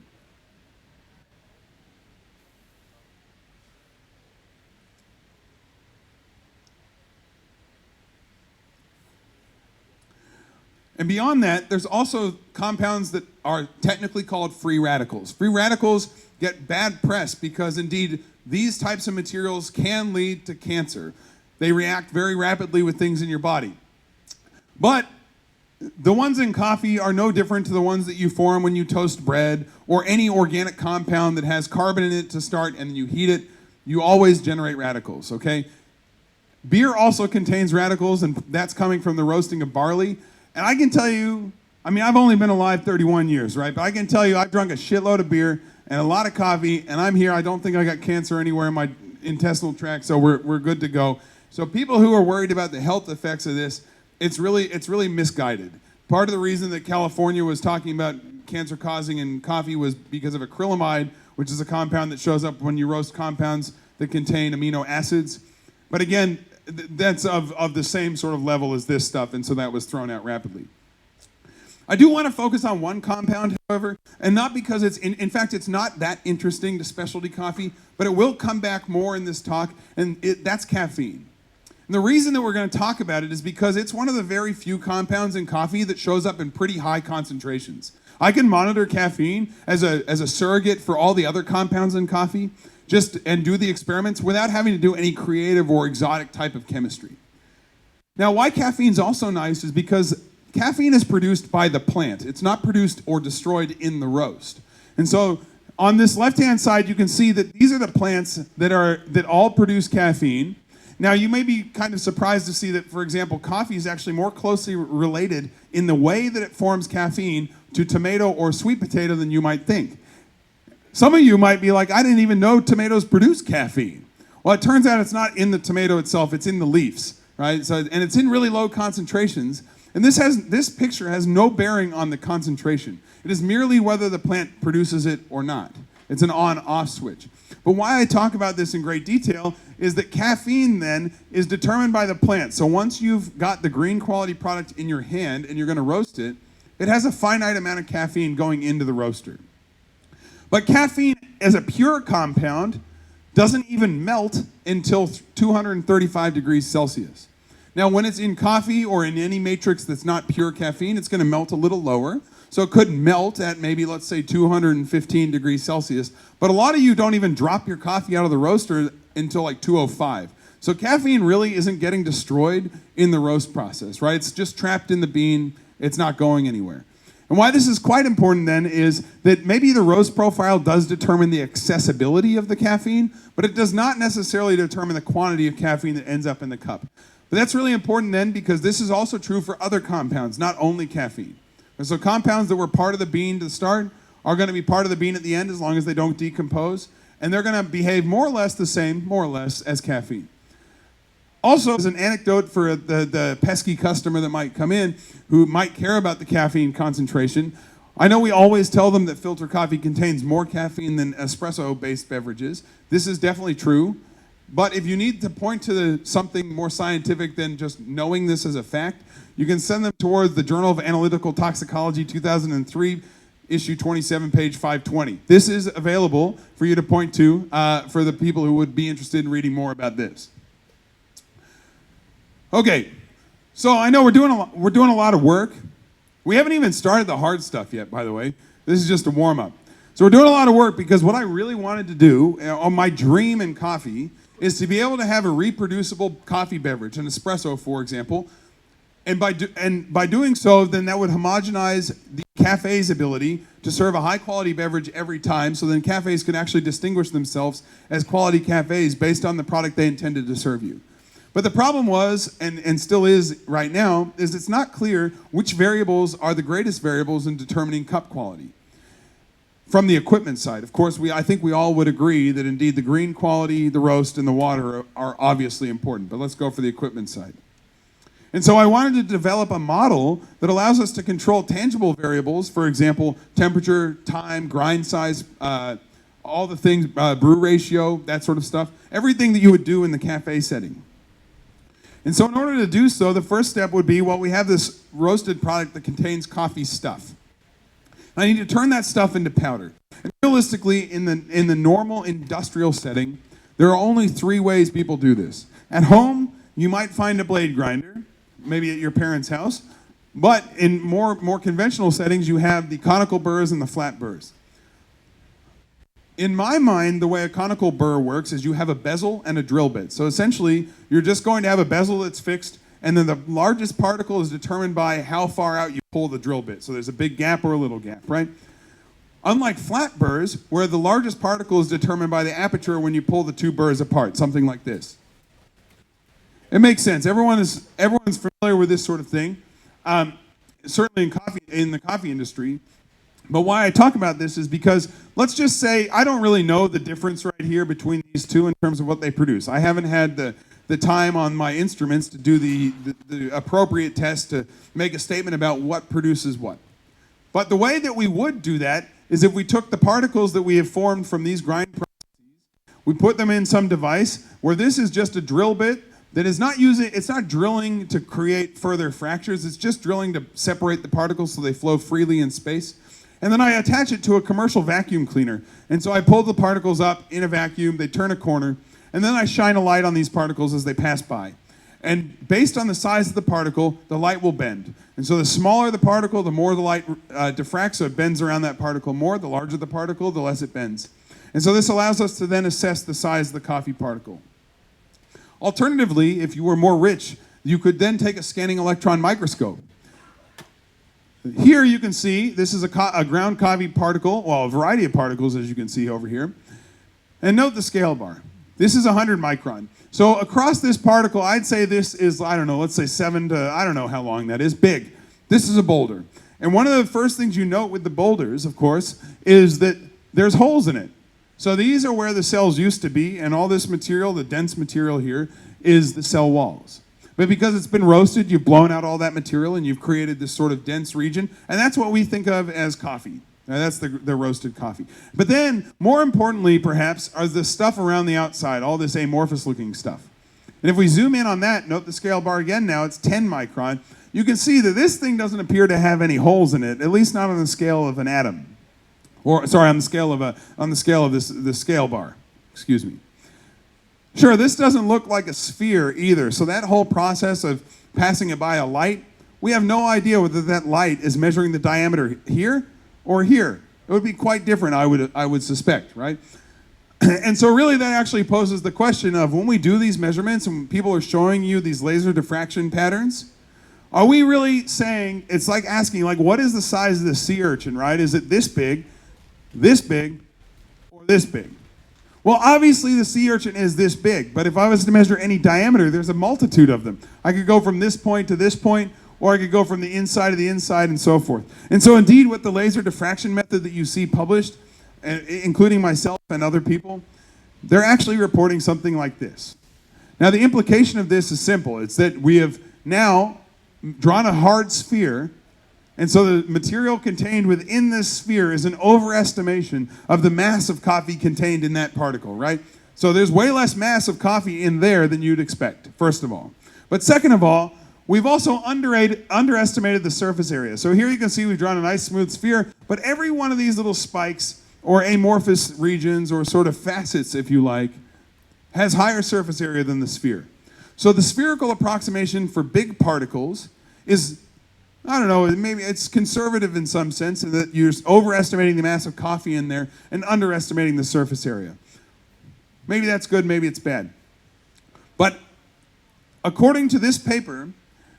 Speaker 1: And beyond that, there's also compounds that are technically called free radicals. Free radicals get bad press because, indeed, these types of materials can lead to cancer. They react very rapidly with things in your body. But the ones in coffee are no different to the ones that you form when you toast bread or any organic compound that has carbon in it to start and you heat it. You always generate radicals, okay? Beer also contains radicals, and that's coming from the roasting of barley. And I can tell you, I mean, I've only been alive 31 years, right? But I can tell you I've drunk a shitload of beer and a lot of coffee, and I'm here. I don't think I got cancer anywhere in my intestinal tract, so we're good to go. So people who are worried about the health effects of this, it's really misguided. Part of the reason that California was talking about cancer causing in coffee was because of acrylamide, which is a compound that shows up when you roast compounds that contain amino acids. But again, that's of the same sort of level as this stuff, and so that was thrown out rapidly. I do want to focus on one compound, however, and not because in fact, it's not that interesting to specialty coffee, but it will come back more in this talk, and that's caffeine. And the reason that we're going to talk about it is because it's one of the very few compounds in coffee that shows up in pretty high concentrations. I can monitor caffeine as a surrogate for all the other compounds in coffee, and do the experiments without having to do any creative or exotic type of chemistry. Now, why caffeine's also nice is because caffeine is produced by the plant. It's not produced or destroyed in the roast. And so on this left-hand side, you can see that these are the plants that all produce caffeine. Now, you may be kind of surprised to see that, for example, coffee is actually more closely related in the way that it forms caffeine to tomato or sweet potato than you might think. Some of you might be like, I didn't even know tomatoes produce caffeine. Well, it turns out it's not in the tomato itself, it's in the leaves, right? So, and it's in really low concentrations. And this picture has no bearing on the concentration. It is merely whether the plant produces it or not. It's an on-off switch. But why I talk about this in great detail is that caffeine then is determined by the plant. So once you've got the green quality product in your hand and you're going to roast it, it has a finite amount of caffeine going into the roaster. But caffeine as a pure compound doesn't even melt until 235 degrees Celsius. Now, when it's in coffee or in any matrix that's not pure caffeine, it's going to melt a little lower. So it could melt at maybe, let's say, 215 degrees Celsius. But a lot of you don't even drop your coffee out of the roaster until like 205. So caffeine really isn't getting destroyed in the roast process, right? It's just trapped in the bean. It's not going anywhere. And why this is quite important then is that maybe the roast profile does determine the accessibility of the caffeine, but it does not necessarily determine the quantity of caffeine that ends up in the cup. But that's really important then because this is also true for other compounds, not only caffeine. And so compounds that were part of the bean to start are going to be part of the bean at the end as long as they don't decompose. And they're going to behave more or less the same, more or less, as caffeine. Also, as an anecdote for the pesky customer that might come in who might care about the caffeine concentration, I know we always tell them that filter coffee contains more caffeine than espresso-based beverages. This is definitely true. But if you need to point to something more scientific than just knowing this as a fact, you can send them towards the Journal of Analytical Toxicology 2003, issue 27, page 520. This is available for you to point to for the people who would be interested in reading more about this. Okay, so I know we're doing a lot of work. We haven't even started the hard stuff yet, by the way. This is just a warm-up. So we're doing a lot of work because what I really wanted to do, on my dream in coffee, is to be able to have a reproducible coffee beverage, an espresso, for example. And by doing so, then that would homogenize the cafe's ability to serve a high-quality beverage every time, so then cafes can actually distinguish themselves as quality cafes based on the product they intended to serve you. But the problem was, and still is right now, is it's not clear which variables are the greatest variables in determining cup quality. From the equipment side, of course, I think we all would agree that indeed the green quality, the roast, and the water are obviously important. But let's go for the equipment side. And so I wanted to develop a model that allows us to control tangible variables, for example, temperature, time, grind size, all the things, brew ratio, that sort of stuff, everything that you would do in the cafe setting. And so in order to do so, the first step would be, well, we have this roasted product that contains coffee stuff. I need to turn that stuff into powder. And realistically, in the normal industrial setting, there are only 3 ways people do this. At home, you might find a blade grinder, maybe at your parents' house. But in more conventional settings, you have the conical burrs and the flat burrs. In my mind, the way a conical burr works is you have a bezel and a drill bit. So essentially, you're just going to have a bezel that's fixed, and then the largest particle is determined by how far out you pull the drill bit. So there's a big gap or a little gap, right? Unlike flat burrs, where the largest particle is determined by the aperture when you pull the 2 burrs apart, something like this. It makes sense. Everyone's familiar with this sort of thing, certainly in the coffee industry. But why I talk about this is because, let's just say, I don't really know the difference right here between these two in terms of what they produce. I haven't had the time on my instruments to do the appropriate test to make a statement about what produces what. But the way that we would do that is if we took the particles that we have formed from these grind processes, we put them in some device where this is just a drill bit that is it's not drilling to create further fractures, it's just drilling to separate the particles so they flow freely in space. And then I attach it to a commercial vacuum cleaner. And so I pull the particles up in a vacuum, they turn a corner, and then I shine a light on these particles as they pass by. And based on the size of the particle, the light will bend. And so the smaller the particle, the more the light diffracts, so it bends around that particle more. The larger the particle, the less it bends. And so this allows us to then assess the size of the coffee particle. Alternatively, if you were more rich, you could then take a scanning electron microscope. Here you can see, this is a ground coffee particle, well, a variety of particles as you can see over here. And note the scale bar. This is 100 micron. So across this particle, I'd say this is, I don't know, let's say 7 to, I don't know how long that is, big. This is a boulder. And one of the first things you note with the boulders, of course, is that there's holes in it. So these are where the cells used to be, and all this material, the dense material here, is the cell walls. But because it's been roasted, you've blown out all that material and you've created this sort of dense region, and that's what we think of as coffee. Now, that's the roasted coffee. But then, more importantly, perhaps, are the stuff around the outside, all this amorphous-looking stuff. And if we zoom in on that, note the scale bar again now, it's 10 micron. You can see that this thing doesn't appear to have any holes in it, at least not on the scale of an atom. Or, sorry, on the scale of this scale bar. Excuse me. Sure, this doesn't look like a sphere either. So that whole process of passing it by a light, we have no idea whether that light is measuring the diameter here or here. It would be quite different, I would suspect, right? And so really that actually poses the question of when we do these measurements and people are showing you these laser diffraction patterns, are we really saying, it's like asking, like, what is the size of the sea urchin, right? Is it this big, or this big? Well, obviously the sea urchin is this big, but if I was to measure any diameter, there's a multitude of them. I could go from this point to this point, or I could go from the inside to the inside and so forth. And so indeed with the laser diffraction method that you see published, including myself and other people, they're actually reporting something like this. Now the implication of this is simple. It's that we have now drawn a hard sphere, and so the material contained within this sphere is an overestimation of the mass of coffee contained in that particle, right? So there's way less mass of coffee in there than you'd expect, first of all. But second of all, we've also underestimated the surface area. So here you can see we've drawn a nice smooth sphere, but every one of these little spikes or amorphous regions or sort of facets, if you like, has higher surface area than the sphere. So the spherical approximation for big particles is, I don't know, maybe it's conservative in some sense in that you're overestimating the mass of coffee in there and underestimating the surface area. Maybe that's good, maybe it's bad. But according to this paper,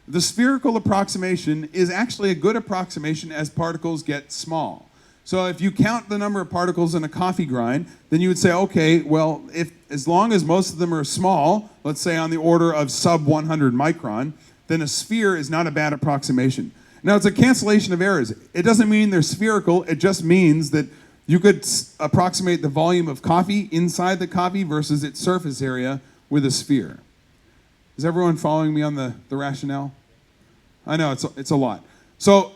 Speaker 1: the spherical approximation is actually a good approximation as particles get small. So if you count the number of particles in a coffee grind, then you would say, okay, well, as long as most of them are small, let's say on the order of sub 100 micron, then a sphere is not a bad approximation. Now, it's a cancellation of errors. It doesn't mean they're spherical. It just means that you could approximate the volume of coffee inside the coffee versus its surface area with a sphere. Is everyone following me on the rationale? I know, it's a lot. So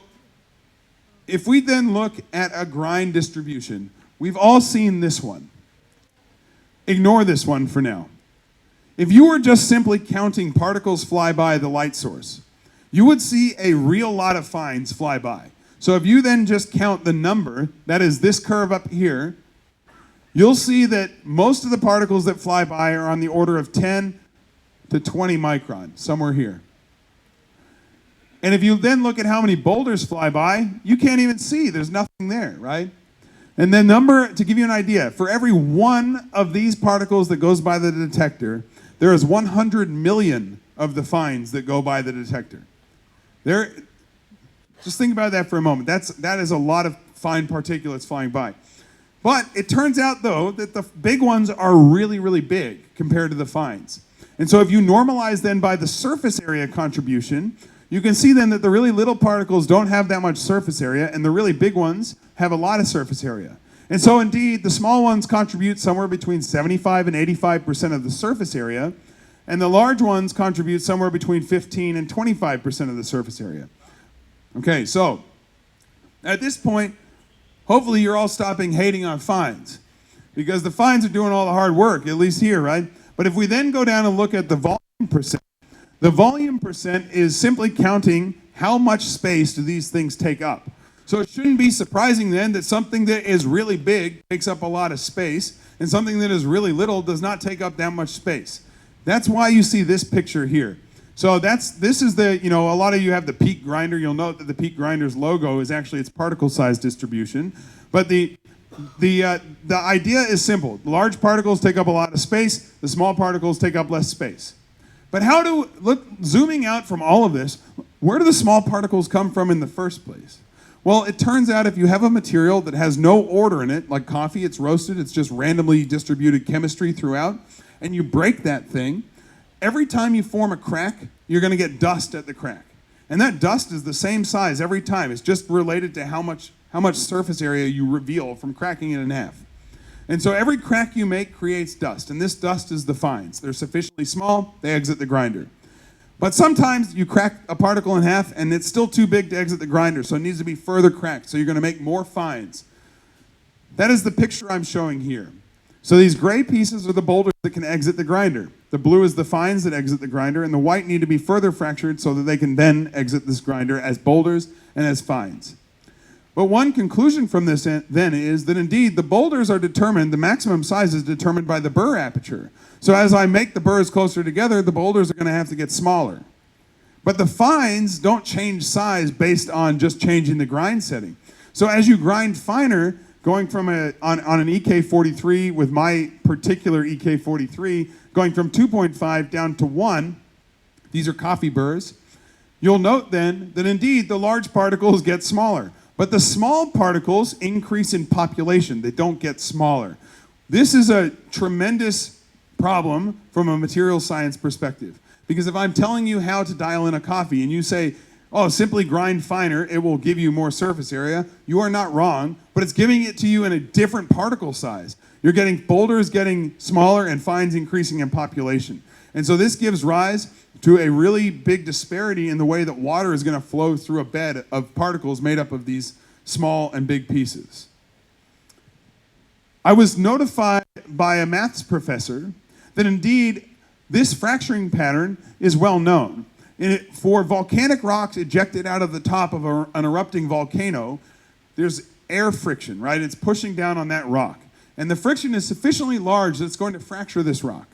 Speaker 1: if we then look at a grind distribution, we've all seen this one. Ignore this one for now. If you were just simply counting particles fly by the light source, you would see a real lot of fines fly by. So if you then just count the number, that is this curve up here, you'll see that most of the particles that fly by are on the order of 10 to 20 micron, somewhere here. And if you then look at how many boulders fly by, you can't even see. There's nothing there, right? And the number, to give you an idea, for every one of these particles that goes by the detector, there is 100 million of the fines that go by the detector. Just think about that for a moment. That is a lot of fine particulates flying by. But it turns out, though, that the big ones are really, really big compared to the fines. And so if you normalize then by the surface area contribution, you can see then that the really little particles don't have that much surface area, and the really big ones have a lot of surface area. And so indeed, the small ones contribute somewhere between 75 and 85% of the surface area, and the large ones contribute somewhere between 15 and 25% of the surface area. Okay, so at this point, hopefully you're all stopping hating on fines, because the fines are doing all the hard work, at least here, right? But if we then go down and look at the volume percent, the volume percent is simply counting how much space do these things take up. So it shouldn't be surprising then that something that is really big takes up a lot of space, and something that is really little does not take up that much space. That's why you see this picture here. So this is the, a lot of you have the peak grinder. You'll note that the peak grinder's logo is actually its particle size distribution. But the idea is simple. Large particles take up a lot of space. The small particles take up less space. But zooming out from all of this, where do the small particles come from in the first place? Well, it turns out if you have a material that has no order in it, like coffee, it's roasted, it's just randomly distributed chemistry throughout, and you break that thing, every time you form a crack, you're going to get dust at the crack. And that dust is the same size every time. It's just related to how how much surface area you reveal from cracking it in half. And so every crack you make creates dust, and this dust is the fines. They're sufficiently small, they exit the grinder. But sometimes you crack a particle in half and it's still too big to exit the grinder, so it needs to be further cracked, so you're going to make more fines. That is the picture I'm showing here. So these gray pieces are the boulders that can exit the grinder. The blue is the fines that exit the grinder, and the white need to be further fractured so that they can then exit this grinder as boulders and as fines. But one conclusion from this then is that indeed the boulders are determined, the maximum size is determined by the burr aperture. So as I make the burrs closer together, the boulders are going to have to get smaller. But the fines don't change size based on just changing the grind setting. So as you grind finer, going from on an EK43 with my particular EK43, going from 2.5 down to 1, these are coffee burrs, you'll note then that indeed the large particles get smaller. But the small particles increase in population. They don't get smaller. This is a tremendous problem from a material science perspective. Because if I'm telling you how to dial in a coffee and you say, oh, simply grind finer, it will give you more surface area, you are not wrong, but it's giving it to you in a different particle size. You're getting boulders getting smaller and fines increasing in population. And so this gives rise to a really big disparity in the way that water is going to flow through a bed of particles made up of these small and big pieces. I was notified by a maths professor that indeed this fracturing pattern is well known. For volcanic rocks ejected out of the top of an erupting volcano, there's air friction, right? It's pushing down on that rock. And the friction is sufficiently large that it's going to fracture this rock.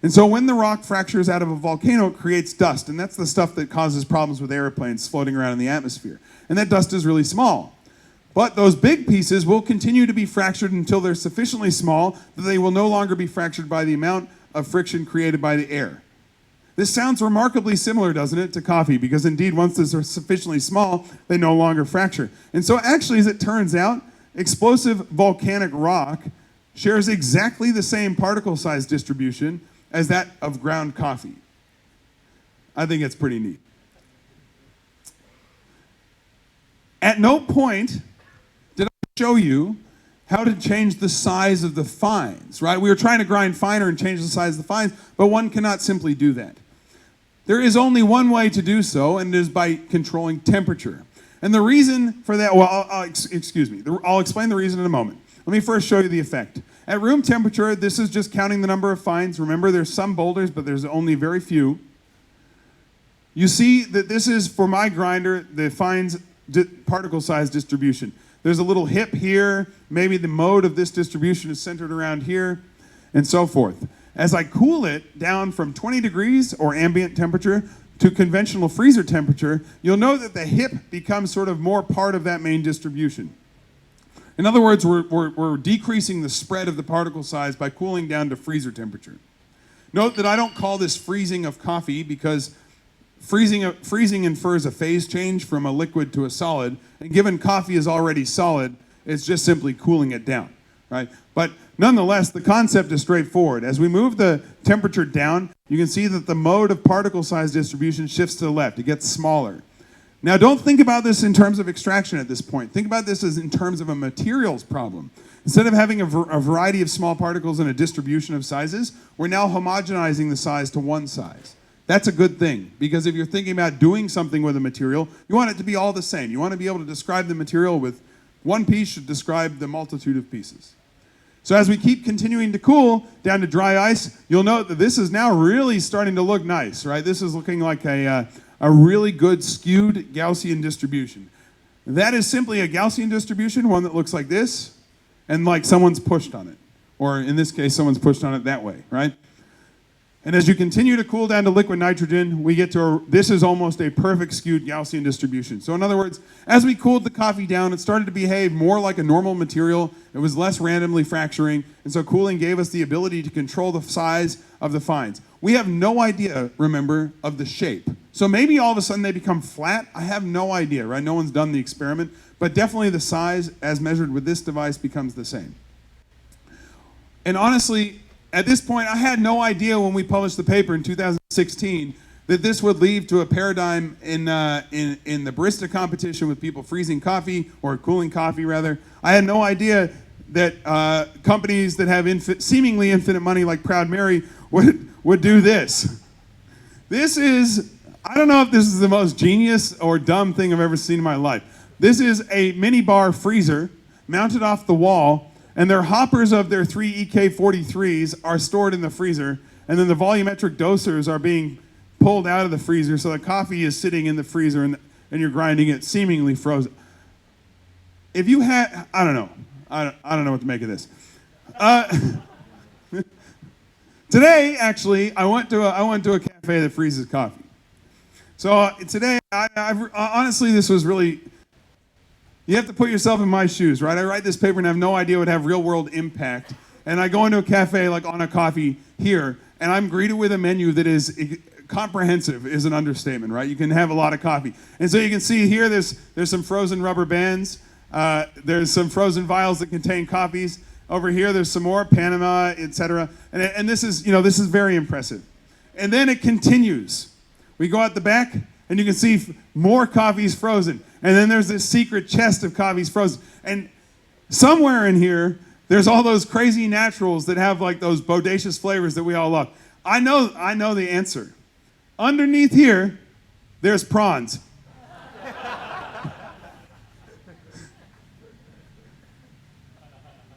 Speaker 1: And so when the rock fractures out of a volcano, it creates dust, and that's the stuff that causes problems with airplanes floating around in the atmosphere. And that dust is really small. But those big pieces will continue to be fractured until they're sufficiently small that they will no longer be fractured by the amount of friction created by the air. This sounds remarkably similar, doesn't it, to coffee, because indeed once they're sufficiently small, they no longer fracture. And so actually, as it turns out, explosive volcanic rock shares exactly the same particle size distribution as that of ground coffee. I think it's pretty neat. At no point did I show you how to change the size of the fines, right? We were trying to grind finer and change the size of the fines, but one cannot simply do that. There is only one way to do so, and it is by controlling temperature. And the reason for that, well, excuse me, I'll explain the reason in a moment. Let me first show you the effect. At room temperature, this is just counting the number of fines. Remember, there's some boulders, but there's only very few. You see that this is, for my grinder, the fines particle size distribution. There's a little hip here. Maybe the mode of this distribution is centered around here, and so forth. As I cool it down from 20 degrees, or ambient temperature, to conventional freezer temperature, you'll know that the hip becomes sort of more part of that main distribution. In other words, we're decreasing the spread of the particle size by cooling down to freezer temperature. Note that I don't call this freezing of coffee because freezing infers a phase change from a liquid to a solid, and given coffee is already solid, it's just simply cooling it down, right? But nonetheless, the concept is straightforward. As we move the temperature down, you can see that the mode of particle size distribution shifts to the left. It gets smaller. Now, don't think about this in terms of extraction at this point. Think about this as in terms of a materials problem. Instead of having a variety of small particles and a distribution of sizes, we're now homogenizing the size to one size. That's a good thing, because if you're thinking about doing something with a material, you want it to be all the same. You want to be able to describe the material with one piece should describe the multitude of pieces. So as we keep continuing to cool down to dry ice, you'll note that this is now really starting to look nice, right? This is looking like a really good skewed Gaussian distribution. That is simply a Gaussian distribution, one that looks like this, and like someone's pushed on it. Or in this case, someone's pushed on it that way, right? And as you continue to cool down to liquid nitrogen, we get to this is almost a perfect skewed Gaussian distribution. So in other words, as we cooled the coffee down, it started to behave more like a normal material. It was less randomly fracturing, and so cooling gave us the ability to control the size of the fines. We have no idea, remember, of the shape. So maybe all of a sudden they become flat. I have no idea, right? No one's done the experiment, but definitely the size as measured with this device becomes the same. And honestly, at this point, I had no idea when we published the paper in 2016 that this would lead to a paradigm in the barista competition with people freezing coffee or cooling coffee rather. I had no idea that companies that have seemingly infinite money like Proud Mary would do this. This is, I don't know if this is the most genius or dumb thing I've ever seen in my life. This is a mini bar freezer mounted off the wall, and their hoppers of their 3 EK43s are stored in the freezer, and then the volumetric dosers are being pulled out of the freezer, so the coffee is sitting in the freezer and you're grinding it seemingly frozen. If you had, I don't know what to make of this. Today, actually, I went to a cafe that freezes coffee. So today, honestly, this was really, you have to put yourself in my shoes, right? I write this paper and I have no idea it would have real world impact. And I go into a cafe like On a Coffee here, and I'm greeted with a menu that is comprehensive, is an understatement, right? You can have a lot of coffee. And so you can see here, there's some frozen rubber bands. There's some frozen vials that contain coffees. Over here, there's some more, Panama, etc. And this is very impressive. And then it continues. We go out the back, and you can see more coffees frozen. And then there's this secret chest of coffees frozen. And somewhere in here, there's all those crazy naturals that have like those bodacious flavors that we all love. I know the answer. Underneath here, there's prawns.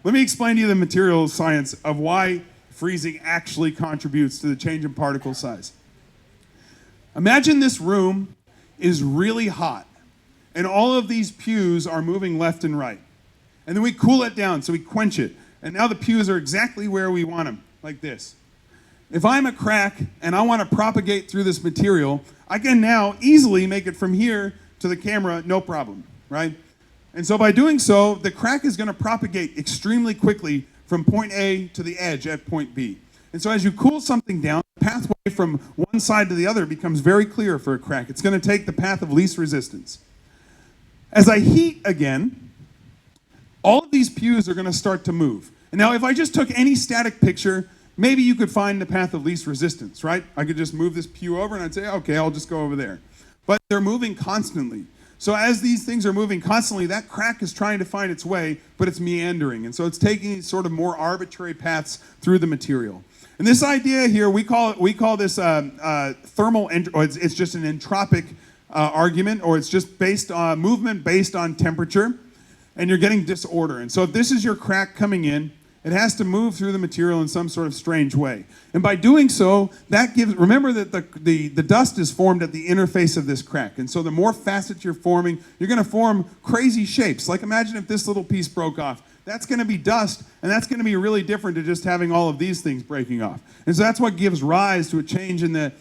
Speaker 1: Let me explain to you the material science of why freezing actually contributes to the change in particle size. Imagine this room is really hot, and all of these pews are moving left and right. And then we cool it down, so we quench it. And now the pews are exactly where we want them, like this. If I'm a crack and I want to propagate through this material, I can now easily make it from here to the camera, no problem, right? And so by doing so, the crack is going to propagate extremely quickly from point A to the edge at point B. And so as you cool something down, the pathway from one side to the other becomes very clear for a crack. It's going to take the path of least resistance. As I heat again, all of these pews are going to start to move. And now if I just took any static picture, maybe you could find the path of least resistance, right? I could just move this pew over and I'd say, okay, I'll just go over there. But they're moving constantly. So as these things are moving constantly, that crack is trying to find its way, but it's meandering. And so it's taking these sort of more arbitrary paths through the material. And this idea here, we call this thermal, it's just an entropic argument, or it's just based on movement based on temperature, and you're getting disorder. And so if this is your crack coming in, it has to move through the material in some sort of strange way. And by doing so, that gives, remember that the dust is formed at the interface of this crack. And so the more facets you're forming, you're going to form crazy shapes. Like imagine if this little piece broke off. That's going to be dust, and that's going to be really different to just having all of these things breaking off. And so that's what gives rise to a change in the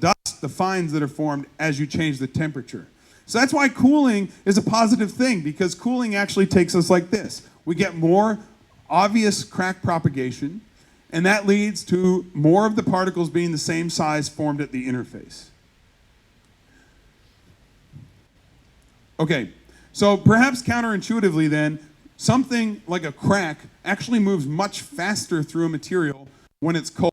Speaker 1: dust, the fines that are formed as you change the temperature. So that's why cooling is a positive thing, because cooling actually takes us like this. We get more obvious crack propagation, and that leads to more of the particles being the same size formed at the interface. Okay, so perhaps counterintuitively then, something like a crack actually moves much faster through a material when it's cold.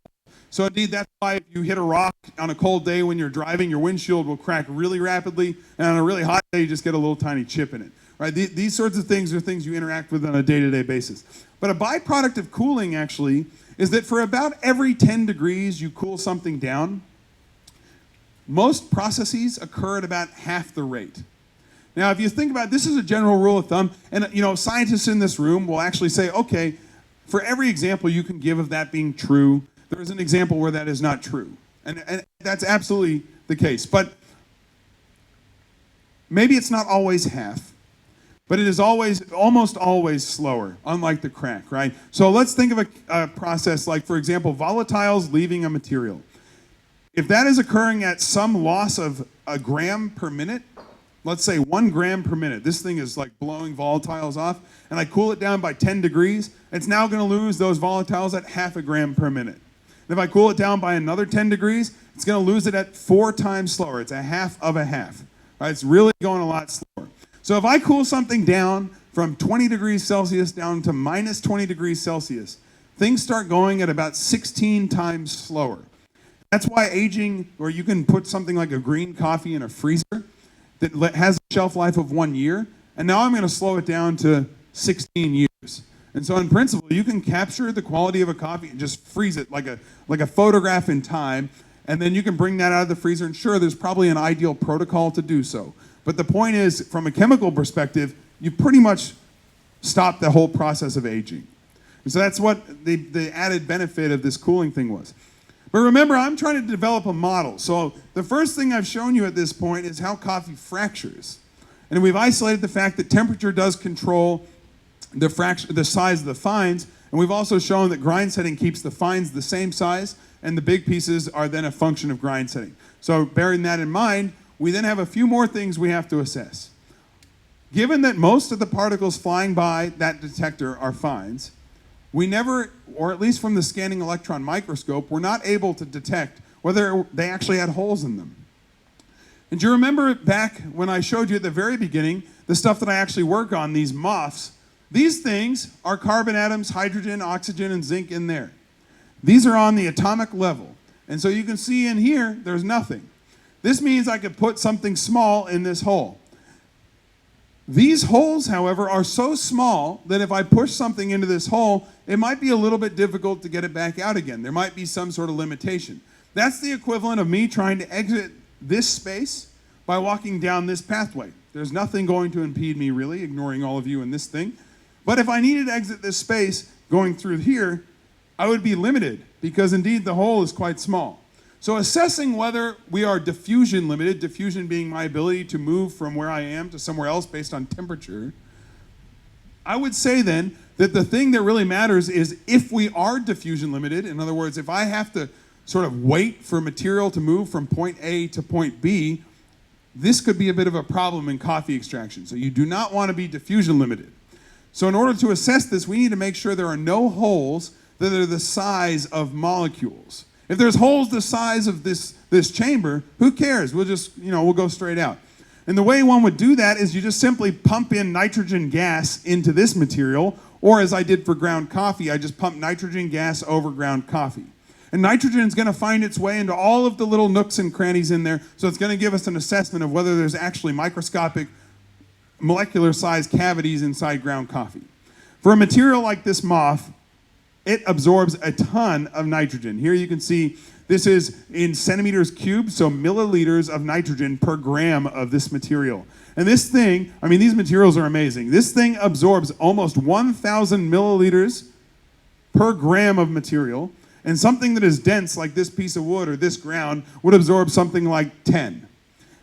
Speaker 1: So indeed, that's why if you hit a rock on a cold day when you're driving, your windshield will crack really rapidly, and on a really hot day, you just get a little tiny chip in it. Right? These sorts of things are things you interact with on a day-to-day basis. But a byproduct of cooling, actually, is that for about every 10 degrees you cool something down, most processes occur at about half the rate. Now, if you think about it, this is a general rule of thumb, and scientists in this room will actually say, okay, for every example you can give of that being true, there is an example where that is not true. And that's absolutely the case. But maybe it's not always half. But it is almost always slower, unlike the crack, right? So let's think of a process like, for example, volatiles leaving a material. If that is occurring at some loss of a gram per minute, let's say 1 gram per minute, this thing is like blowing volatiles off, and I cool it down by 10 degrees, it's now going to lose those volatiles at half a gram per minute. And if I cool it down by another 10 degrees, it's going to lose it at 4 times slower. It's a half of a half. Right? It's really going a lot slower. So if I cool something down from 20 degrees Celsius down to minus 20 degrees Celsius, things start going at about 16 times slower. That's why aging, or you can put something like a green coffee in a freezer that has a shelf life of 1 year, and now I'm going to slow it down to 16 years. And so in principle, you can capture the quality of a coffee and just freeze it like a photograph in time, and then you can bring that out of the freezer, and sure, there's probably an ideal protocol to do so. But the point is, from a chemical perspective, you pretty much stop the whole process of aging. And so that's what the added benefit of this cooling thing was. But remember, I'm trying to develop a model. So the first thing I've shown you at this point is how coffee fractures. And we've isolated the fact that temperature does control the size of the fines, and we've also shown that grind setting keeps the fines the same size, and the big pieces are then a function of grind setting. So bearing that in mind, we then have a few more things we have to assess. Given that most of the particles flying by that detector are fines, we never, or at least from the scanning electron microscope, we're not able to detect whether they actually had holes in them. And do you remember back when I showed you at the very beginning the stuff that I actually work on, these MOFs? These things are carbon atoms, hydrogen, oxygen, and zinc in there. These are on the atomic level. And so you can see in here, there's nothing. This means I could put something small in this hole. These holes, however, are so small that if I push something into this hole, it might be a little bit difficult to get it back out again. There might be some sort of limitation. That's the equivalent of me trying to exit this space by walking down this pathway. There's nothing going to impede me, really, ignoring all of you in this thing. But if I needed to exit this space going through here, I would be limited because indeed the hole is quite small. So assessing whether we are diffusion limited, diffusion being my ability to move from where I am to somewhere else based on temperature, I would say then that the thing that really matters is if we are diffusion limited, in other words, if I have to sort of wait for material to move from point A to point B, this could be a bit of a problem in coffee extraction. So you do not want to be diffusion limited. So in order to assess this, we need to make sure there are no holes that are the size of molecules. If there's holes the size of this chamber, who cares? We'll just, we'll go straight out. And the way one would do that is you just simply pump in nitrogen gas into this material, or as I did for ground coffee, I just pump nitrogen gas over ground coffee. And nitrogen is going to find its way into all of the little nooks and crannies in there, so it's going to give us an assessment of whether there's actually microscopic molecular size cavities inside ground coffee. For a material like this MOF, it absorbs a ton of nitrogen. Here you can see this is in centimeters cubed, so milliliters of nitrogen per gram of this material. And this thing, these materials are amazing. This thing absorbs almost 1,000 milliliters per gram of material, and something that is dense like this piece of wood or this ground would absorb something like 10.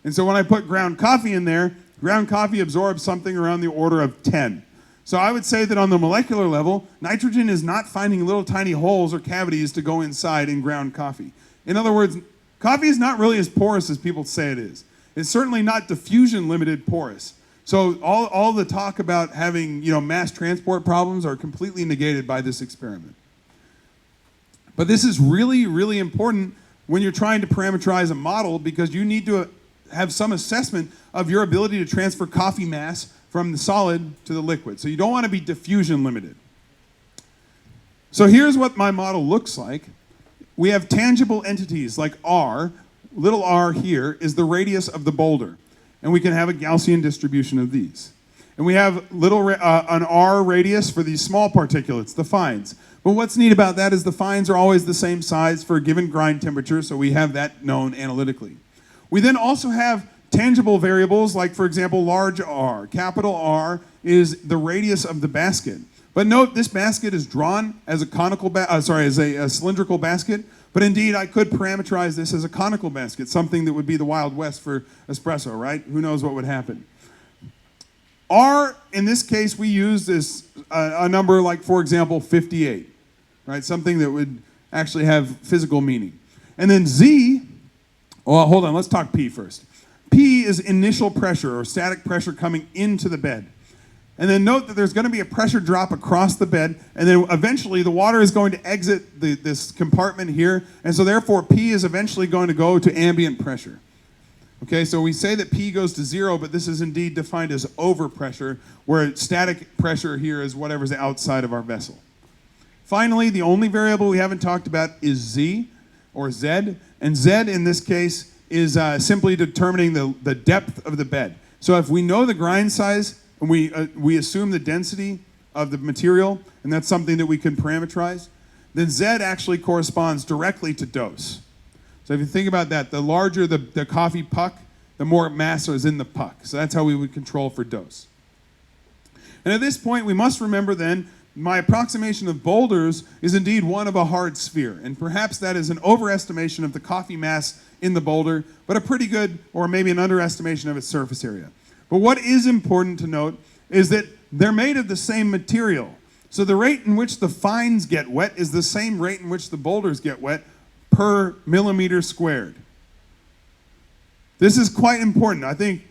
Speaker 1: And so when I put ground coffee in there, ground coffee absorbs something around the order of 10. So I would say that on the molecular level, nitrogen is not finding little tiny holes or cavities to go inside in ground coffee. In other words, coffee is not really as porous as people say it is. It's certainly not diffusion limited porous. So all the talk about having mass transport problems are completely negated by this experiment. But this is really, really important when you're trying to parameterize a model because you need to have some assessment of your ability to transfer coffee mass from the solid to the liquid. So you don't want to be diffusion limited. So here's what my model looks like. We have tangible entities like R. Little r here is the radius of the boulder. And we can have a Gaussian distribution of these. And we have an R radius for these small particulates, the fines. But what's neat about that is the fines are always the same size for a given grind temperature, so we have that known analytically. We then also have tangible variables like, for example, large R. Capital R is the radius of the basket. But note, this basket is drawn as a cylindrical basket, but indeed I could parameterize this as a conical basket, something that would be the Wild West for espresso, right? Who knows what would happen? R, in this case, we use is a number like, for example, 58, right? Something that would actually have physical meaning. And then Z, well, hold on, let's talk P first. P is initial pressure or static pressure coming into the bed. And then note that there's going to be a pressure drop across the bed, and then eventually the water is going to exit this compartment here, and so therefore P is eventually going to go to ambient pressure. Okay, so we say that P goes to 0, but this is indeed defined as overpressure, where static pressure here is whatever's outside of our vessel. Finally, the only variable we haven't talked about is Z, or Z. And Z in this case is simply determining the depth of the bed. So if we know the grind size and we assume the density of the material, and that's something that we can parameterize, then Z actually corresponds directly to dose. So if you think about that, the larger the coffee puck, the more mass is in the puck. So that's how we would control for dose. And at this point, we must remember then, my approximation of boulders is indeed one of a hard sphere. And perhaps that is an overestimation of the coffee mass in the boulder, but a pretty good, or maybe an underestimation of its surface area. But what is important to note is that they're made of the same material. So the rate in which the fines get wet is the same rate in which the boulders get wet per millimeter squared. This is quite important. I think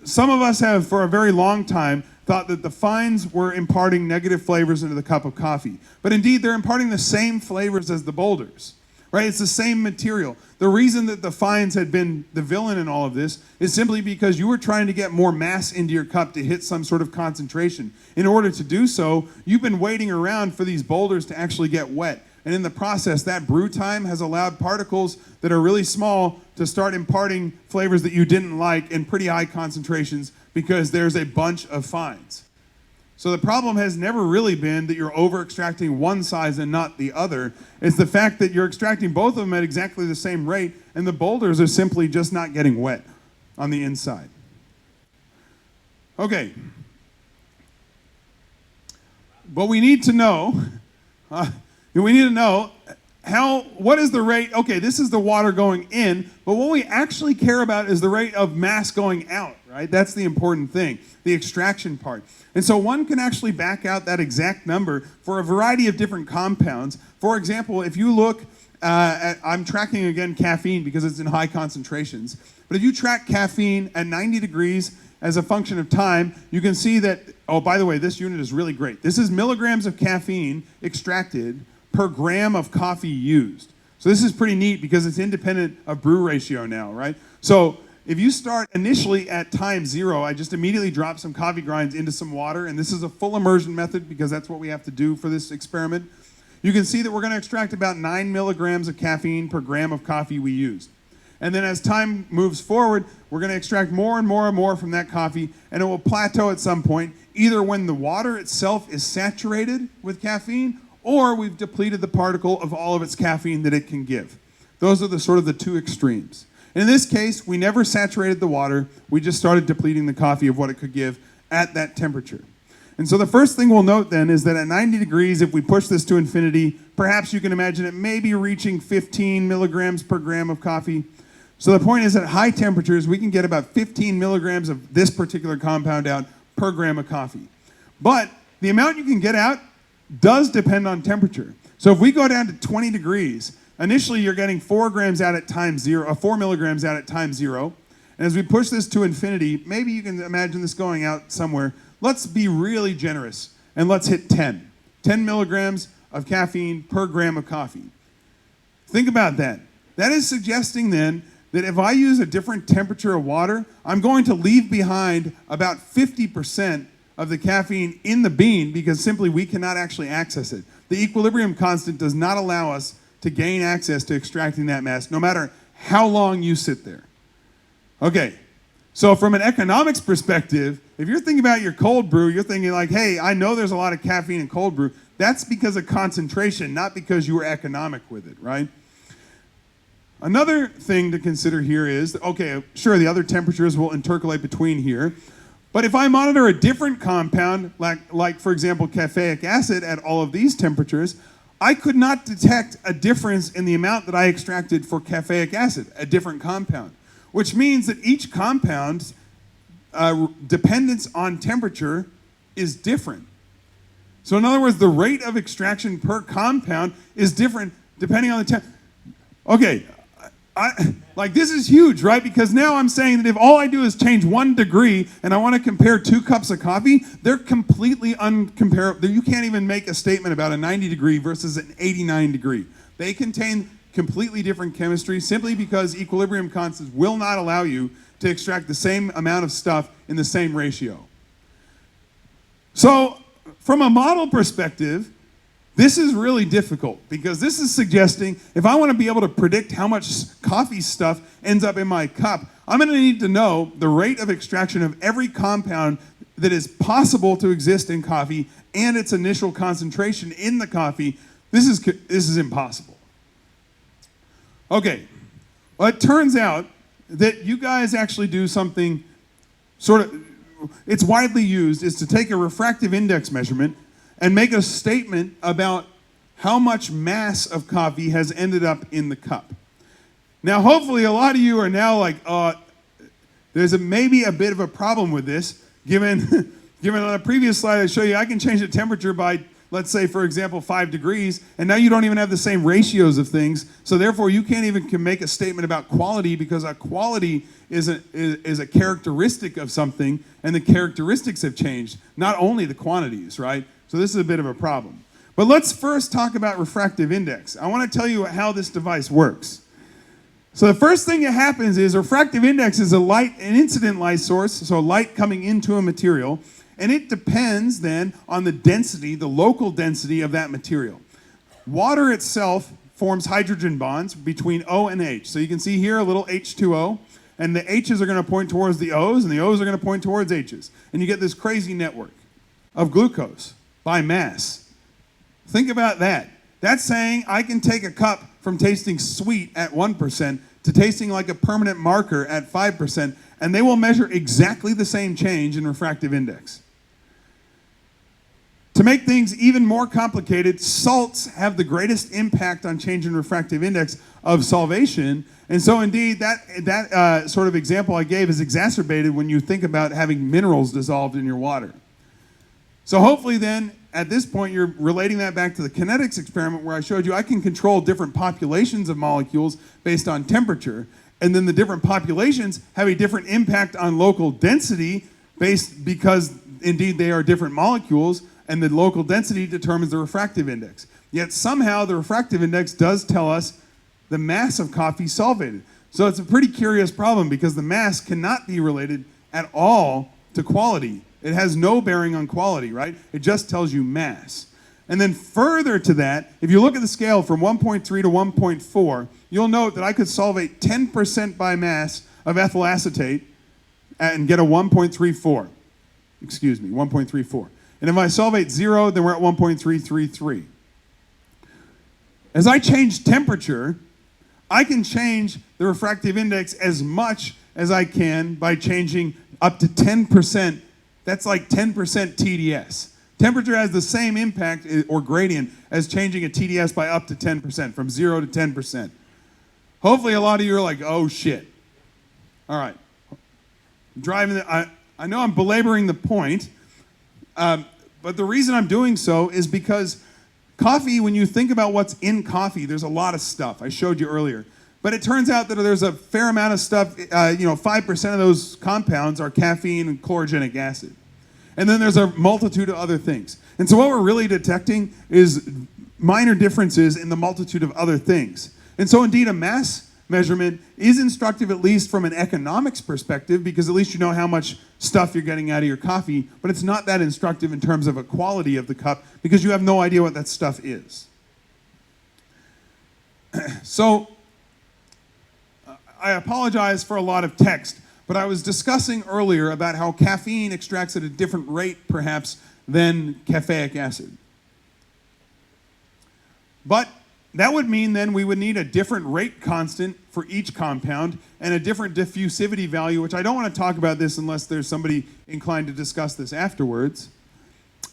Speaker 1: some of us have, for a very long time, thought that the fines were imparting negative flavors into the cup of coffee. But indeed, they're imparting the same flavors as the boulders, right? It's the same material. The reason that the fines had been the villain in all of this is simply because you were trying to get more mass into your cup to hit some sort of concentration. In order to do so, you've been waiting around for these boulders to actually get wet. And in the process, that brew time has allowed particles that are really small to start imparting flavors that you didn't like in pretty high concentrations because there's a bunch of fines. So the problem has never really been that you're over-extracting one size and not the other. It's the fact that you're extracting both of them at exactly the same rate, and the boulders are simply just not getting wet on the inside. Okay. But we need to know... what is the rate? Okay, this is the water going in, but what we actually care about is the rate of mass going out, right? That's the important thing, the extraction part. And so one can actually back out that exact number for a variety of different compounds. For example, if you look I'm tracking again caffeine because it's in high concentrations, but if you track caffeine at 90 degrees as a function of time, you can see that, oh, by the way, this unit is really great. This is milligrams of caffeine extracted per gram of coffee used. So this is pretty neat because it's independent of brew ratio now, right? So if you start initially at time 0, I just immediately drop some coffee grinds into some water, and this is a full immersion method because that's what we have to do for this experiment. You can see that we're going to extract about 9 milligrams of caffeine per gram of coffee we used. And then as time moves forward, we're going to extract more and more and more from that coffee, and it will plateau at some point, either when the water itself is saturated with caffeine or we've depleted the particle of all of its caffeine that it can give. Those are the two extremes. In this case, we never saturated the water. We just started depleting the coffee of what it could give at that temperature. And so the first thing we'll note then is that at 90 degrees, if we push this to infinity, perhaps you can imagine it may be reaching 15 milligrams per gram of coffee. So the point is at high temperatures, we can get about 15 milligrams of this particular compound out per gram of coffee. But the amount you can get out does depend on temperature. So if we go down to 20 degrees, initially you're getting 4 grams out at time 0, 4 milligrams out at time 0. And as we push this to infinity, maybe you can imagine this going out somewhere. Let's be really generous and let's hit 10. 10 milligrams of caffeine per gram of coffee. Think about that. That is suggesting then that if I use a different temperature of water, I'm going to leave behind about 50% of the caffeine in the bean because simply we cannot actually access it. The equilibrium constant does not allow us to gain access to extracting that mass, no matter how long you sit there. Okay, so from an economics perspective, if you're thinking about your cold brew, you're thinking like, hey, I know there's a lot of caffeine in cold brew. That's because of concentration, not because you were economic with it, right? Another thing to consider here is, okay, sure, the other temperatures will intercalate between here, but if I monitor a different compound, like for example, caffeic acid at all of these temperatures, I could not detect a difference in the amount that I extracted for caffeic acid, a different compound, which means that each compound's dependence on temperature is different. So in other words, the rate of extraction per compound is different depending on the temperature. Okay, this is huge, right? Because now I'm saying that if all I do is change 1 degree and I want to compare 2 cups of coffee, they're completely uncomparable. You can't even make a statement about a 90 degree versus an 89 degree. They contain completely different chemistry simply because equilibrium constants will not allow you to extract the same amount of stuff in the same ratio. So from a model perspective, This is really difficult because this is suggesting if I want to be able to predict how much coffee stuff ends up in my cup, I'm going to need to know the rate of extraction of every compound that is possible to exist in coffee and its initial concentration in the coffee. This is impossible. Okay, well, it turns out that you guys actually do something it's widely used, is to take a refractive index measurement and make a statement about how much mass of coffee has ended up in the cup. Now, hopefully, a lot of you are now like, there's maybe a bit of a problem with this, given on a previous slide I showed you, I can change the temperature by, let's say, for example, 5 degrees, and now you don't even have the same ratios of things, so therefore you can't even make a statement about quality, because a quality is a characteristic of something, and the characteristics have changed, not only the quantities, right? So this is a bit of a problem. But let's first talk about refractive index. I want to tell you how this device works. So the first thing that happens is refractive index is an incident light source, so light coming into a material, and it depends then on the density, the local density of that material. Water itself forms hydrogen bonds between O and H. So you can see here a little H2O, and the H's are going to point towards the O's, and the O's are going to point towards H's. And you get this crazy network of glucose by mass. Think about that. That's saying I can take a cup from tasting sweet at 1% to tasting like a permanent marker at 5%, and they will measure exactly the same change in refractive index. To make things even more complicated, salts have the greatest impact on change in refractive index of solvation, and so indeed that sort of example I gave is exacerbated when you think about having minerals dissolved in your water. So hopefully then, at this point, you're relating that back to the kinetics experiment where I showed you I can control different populations of molecules based on temperature, and then the different populations have a different impact on local density because indeed they are different molecules, and the local density determines the refractive index. Yet somehow the refractive index does tell us the mass of coffee solvated. So it's a pretty curious problem because the mass cannot be related at all to quality. It has no bearing on quality, right? It just tells you mass. And then further to that, if you look at the scale from 1.3 to 1.4, you'll note that I could solvate 10% by mass of ethyl acetate and get a 1.34. Excuse me, 1.34. And if I solvate 0, then we're at 1.333. As I change temperature, I can change the refractive index as much as I can by changing up to 10%. That's like 10% TDS. Temperature has the same impact or gradient as changing a TDS by up to 10%, from 0 to 10%. Hopefully a lot of you are like, oh shit. All right. I know I'm belaboring the point, but the reason I'm doing so is because coffee, when you think about what's in coffee, there's a lot of stuff. I showed you earlier. But it turns out that there's a fair amount of stuff, 5% of those compounds are caffeine and chlorogenic acid. And then there's a multitude of other things. And so what we're really detecting is minor differences in the multitude of other things. And so indeed a mass measurement is instructive, at least from an economics perspective, because at least you know how much stuff you're getting out of your coffee, but it's not that instructive in terms of a quality of the cup because you have no idea what that stuff is. So, I apologize for a lot of text, but I was discussing earlier about how caffeine extracts at a different rate, perhaps, than caffeic acid. But that would mean then we would need a different rate constant for each compound and a different diffusivity value, which I don't want to talk about this unless there's somebody inclined to discuss this afterwards,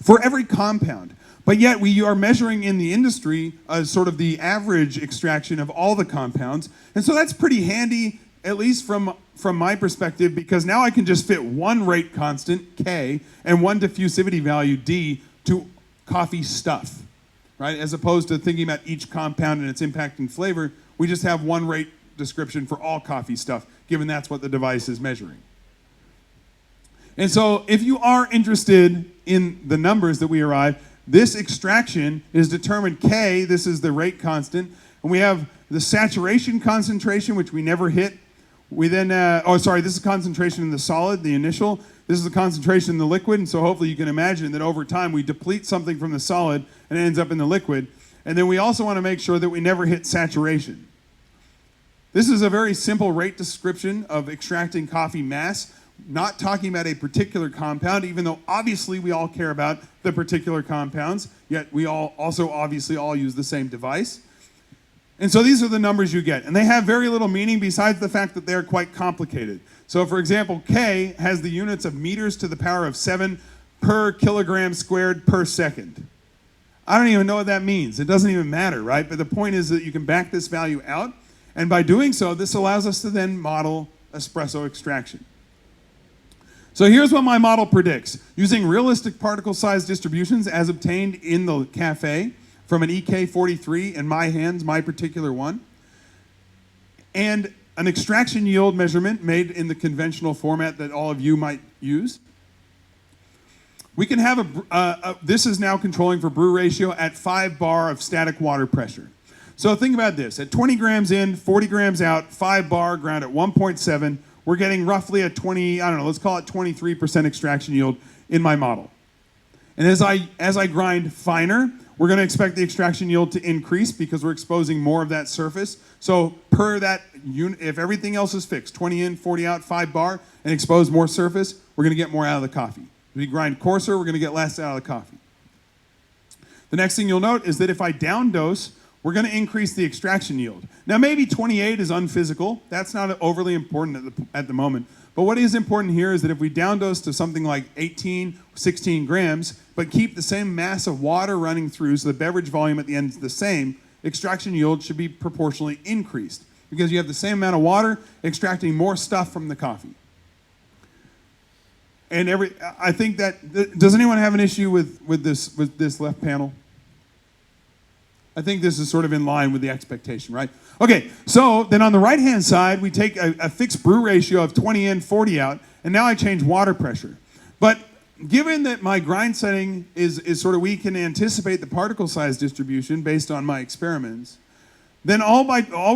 Speaker 1: for every compound. But yet we are measuring in the industry sort of the average extraction of all the compounds. And so that's pretty handy, at least from my perspective, because now I can just fit one rate constant, K, and one diffusivity value, D, to coffee stuff, right? As opposed to thinking about each compound and its impact and flavor, we just have one rate description for all coffee stuff, given that's what the device is measuring. And so if you are interested in the numbers that we arrive, this extraction is determined K, this is the rate constant, and we have the saturation concentration, which we never hit. We then, this is concentration in the solid, the initial. This is the concentration in the liquid, and so hopefully you can imagine that over time we deplete something from the solid and it ends up in the liquid. And then we also want to make sure that we never hit saturation. This is a very simple rate description of extracting coffee mass, not talking about a particular compound, even though obviously we all care about the particular compounds, yet we all also obviously all use the same device. And so these are the numbers you get. And they have very little meaning besides the fact that they're quite complicated. So for example, K has the units of meters to the power of 7 per kilogram squared per second. I don't even know what that means. It doesn't even matter, right? But the point is that you can back this value out. And by doing so, this allows us to then model espresso extraction. So here's what my model predicts. Using realistic particle size distributions as obtained in the cafe from an EK43 in my hands, my particular one, and an extraction yield measurement made in the conventional format that all of you might use. We can have this is now controlling for brew ratio at 5 bar of static water pressure. So think about this. At 20 grams in, 40 grams out, 5 bar ground at 1.7, we're getting roughly a let's call it 23% extraction yield in my model. And as I grind finer, we're going to expect the extraction yield to increase because we're exposing more of that surface. So per that unit, if everything else is fixed, 20 in, 40 out, 5 bar, and expose more surface, we're going to get more out of the coffee. If we grind coarser, we're going to get less out of the coffee. The next thing you'll note is that if I down dose, we're going to increase the extraction yield. Now maybe 28 is unphysical. That's not overly important at the moment. But what is important here is that if we down dose to something like 18, 16 grams, but keep the same mass of water running through so the beverage volume at the end is the same, extraction yield should be proportionally increased because you have the same amount of water extracting more stuff from the coffee. And I think that, does anyone have an issue with this left panel? I think this is sort of in line with the expectation, right? Okay, so then on the right-hand side, we take a fixed brew ratio of 20 in, 40 out, and now I change water pressure. But given that my grind setting is sort of, we can anticipate the particle size distribution based on my experiments, then all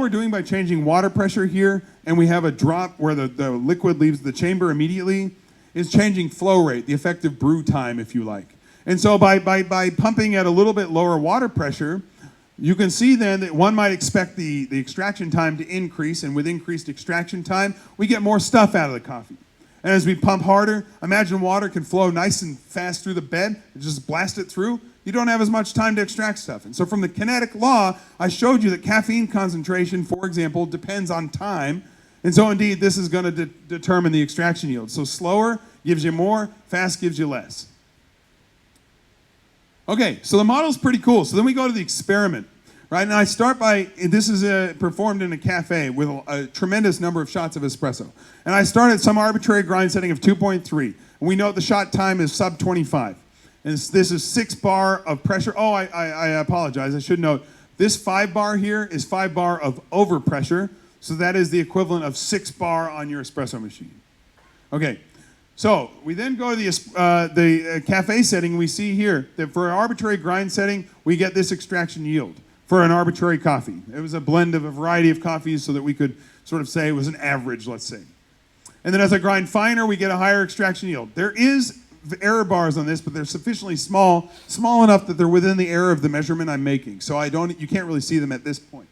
Speaker 1: we're doing by changing water pressure here, and we have a drop where the liquid leaves the chamber immediately, is changing flow rate, the effective brew time, if you like. And so by pumping at a little bit lower water pressure, you can see then that one might expect the extraction time to increase, and with increased extraction time, we get more stuff out of the coffee. And as we pump harder, imagine water can flow nice and fast through the bed, and just blast it through. You don't have as much time to extract stuff. And so from the kinetic law, I showed you that caffeine concentration, for example, depends on time. And so indeed, this is going to determine the extraction yield. So slower gives you more, fast gives you less. Okay, so the model's pretty cool. So then we go to the experiment, right? And I start by, this is performed in a cafe with a tremendous number of shots of espresso. And I start at some arbitrary grind setting of 2.3. And we know the shot time is sub 25. And this is 6 bar of pressure. Oh, I apologize. I should note, this 5 bar here is 5 bar of overpressure. So that is the equivalent of 6 bar on your espresso machine. Okay. So we then go to the cafe setting. We see here that for an arbitrary grind setting, we get this extraction yield for an arbitrary coffee. It was a blend of a variety of coffees so that we could sort of say it was an average, let's say. And then as I grind finer, we get a higher extraction yield. There is error bars on this, but they're sufficiently small enough that they're within the error of the measurement I'm making. So you can't really see them at this point.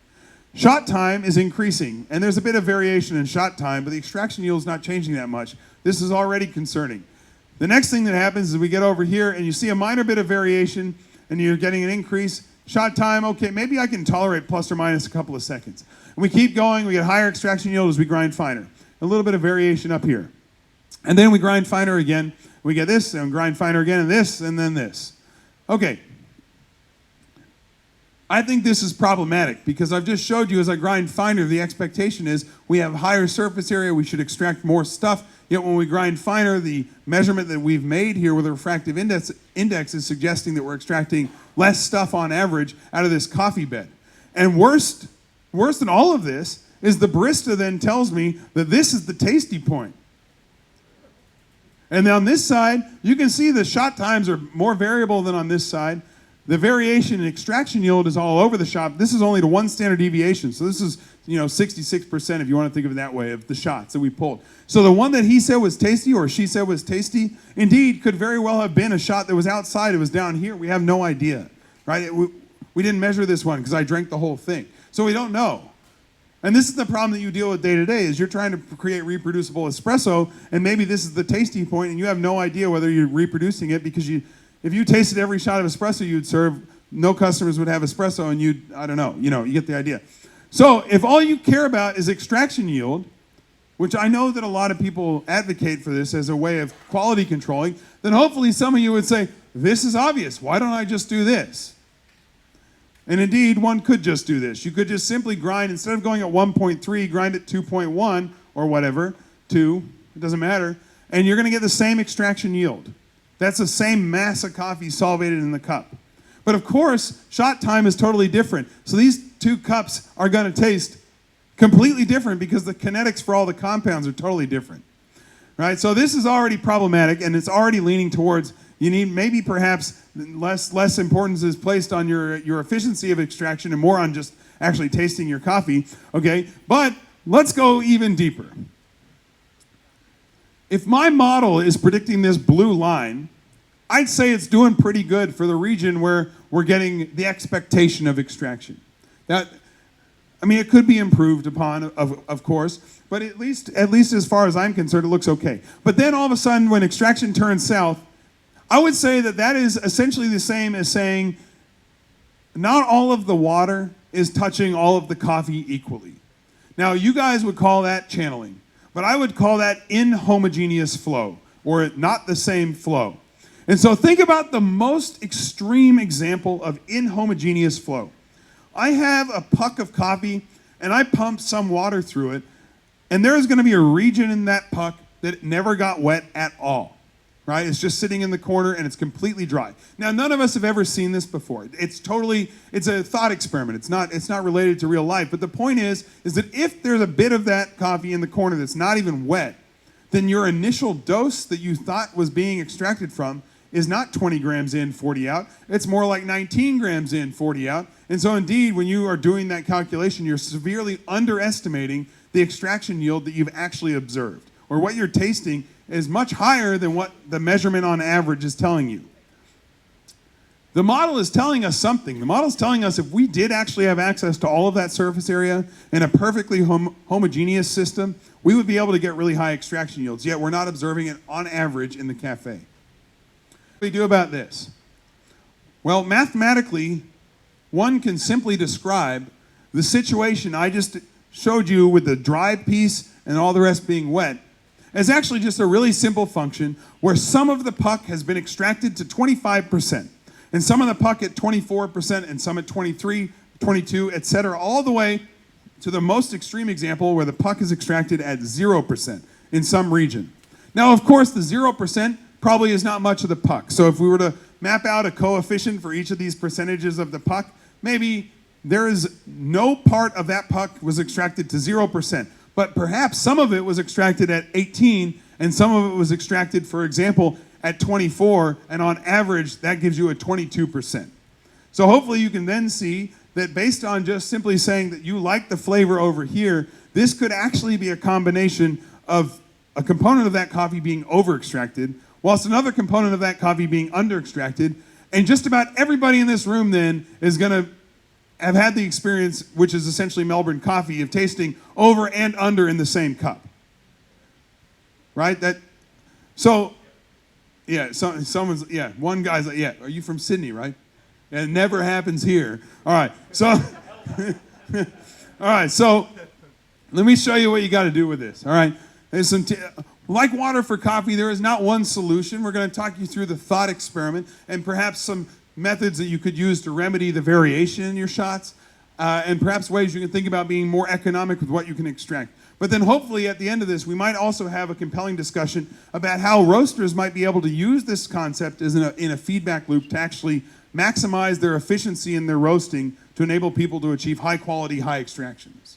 Speaker 1: Shot time is increasing, and there's a bit of variation in shot time, but the extraction yield is not changing that much. This is already concerning. The next thing that happens is we get over here, and you see a minor bit of variation, and you're getting an increase. Shot time, okay, maybe I can tolerate plus or minus a couple of seconds. And we keep going, we get higher extraction yield as we grind finer. A little bit of variation up here. And then we grind finer again. We get this, and grind finer again, and this, and then this. Okay. I think this is problematic because I've just showed you as I grind finer, the expectation is we have higher surface area, we should extract more stuff. Yet when we grind finer, the measurement that we've made here with a refractive index is suggesting that we're extracting less stuff on average out of this coffee bed. And worse than all of this is the barista then tells me that this is the tasty point. And on this side, you can see the shot times are more variable than on this side. The variation in extraction yield is all over the shop. This is only to one standard deviation. So this is, 66% if you want to think of it that way, of the shots that we pulled. So the one that he said was tasty or she said was tasty, indeed, could very well have been a shot that was outside. It was down here. We have no idea, right? We didn't measure this one because I drank the whole thing. So we don't know. And this is the problem that you deal with day to day, is you're trying to create reproducible espresso, and maybe this is the tasty point, and you have no idea whether you're reproducing it because if you tasted every shot of espresso you'd serve, no customers would have espresso, and I don't know, you get the idea. So if all you care about is extraction yield, which I know that a lot of people advocate for this as a way of quality controlling, then hopefully some of you would say, this is obvious, why don't I just do this? And indeed, one could just do this. You could just simply grind, instead of going at 1.3, grind at 2.1 or whatever, 2, it doesn't matter, and you're going to get the same extraction yield. That's the same mass of coffee solvated in the cup. But of course, shot time is totally different. So these two cups are going to taste completely different because the kinetics for all the compounds are totally different. Right? So this is already problematic, and it's already leaning towards you need maybe perhaps less importance is placed on your efficiency of extraction and more on just actually tasting your coffee. Okay, but let's go even deeper. If my model is predicting this blue line, I'd say it's doing pretty good for the region where we're getting the expectation of extraction. It could be improved upon, of course, but at least as far as I'm concerned, it looks okay. But then all of a sudden, when extraction turns south, I would say that is essentially the same as saying not all of the water is touching all of the coffee equally. Now, you guys would call that channeling, but I would call that inhomogeneous flow, or not the same flow. And so think about the most extreme example of inhomogeneous flow. I have a puck of coffee, and I pump some water through it, and there's going to be a region in that puck that never got wet at all. Right? It's just sitting in the corner and it's completely dry. Now, none of us have ever seen this before. It's a thought experiment. It's not related to real life. But the point is that if there's a bit of that coffee in the corner that's not even wet, then your initial dose that you thought was being extracted from is not 20 grams in, 40 out. It's more like 19 grams in, 40 out. And so indeed, when you are doing that calculation, you're severely underestimating the extraction yield that you've actually observed, or what you're tasting is much higher than what the measurement on average is telling you. The model is telling us something. The model is telling us if we did actually have access to all of that surface area in a perfectly homogeneous system, we would be able to get really high extraction yields, yet we're not observing it on average in the cafe. What do we do about this? Well, mathematically, one can simply describe the situation I just showed you with the dry piece and all the rest being wet as actually just a really simple function where some of the puck has been extracted to 25%, and some of the puck at 24%, and some at 23, 22, etc., all the way to the most extreme example where the puck is extracted at 0% in some region. Now, of course, the 0% probably is not much of the puck. So if we were to map out a coefficient for each of these percentages of the puck, maybe there is no part of that puck was extracted to 0%. But perhaps some of it was extracted at 18, and some of it was extracted, for example, at 24, and on average, that gives you a 22%. So hopefully you can then see that based on just simply saying that you like the flavor over here, this could actually be a combination of a component of that coffee being over-extracted, whilst another component of that coffee being under-extracted, and just about everybody in this room then is going to have had the experience, which is essentially Melbourne coffee, of tasting over and under in the same cup. Right? One guy's like, yeah, are you from Sydney, right? And it never happens here. All right, so let me show you what you got to do with this. All right, there's like water for coffee, there is not one solution. We're going to talk you through the thought experiment and perhaps some methods that you could use to remedy the variation in your shots, and perhaps ways you can think about being more economic with what you can extract. But then hopefully at the end of this, we might also have a compelling discussion about how roasters might be able to use this concept as in a feedback loop to actually maximize their efficiency in their roasting to enable people to achieve high quality, high extractions.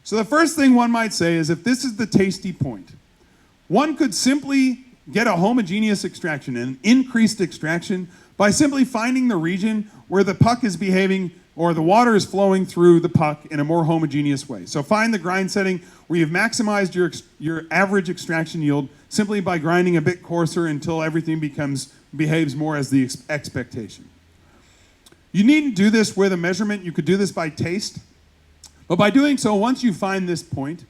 Speaker 1: So the first thing one might say is if this is the tasty point, one could simply get a homogeneous extraction, an increased extraction, By simply finding the region where the puck is behaving or the water is flowing through the puck in a more homogeneous way. So find the grind setting where you've maximized your average extraction yield simply by grinding a bit coarser until everything behaves more as the expectation. You needn't do this with a measurement. You could do this by taste. But by doing so, once you find this point,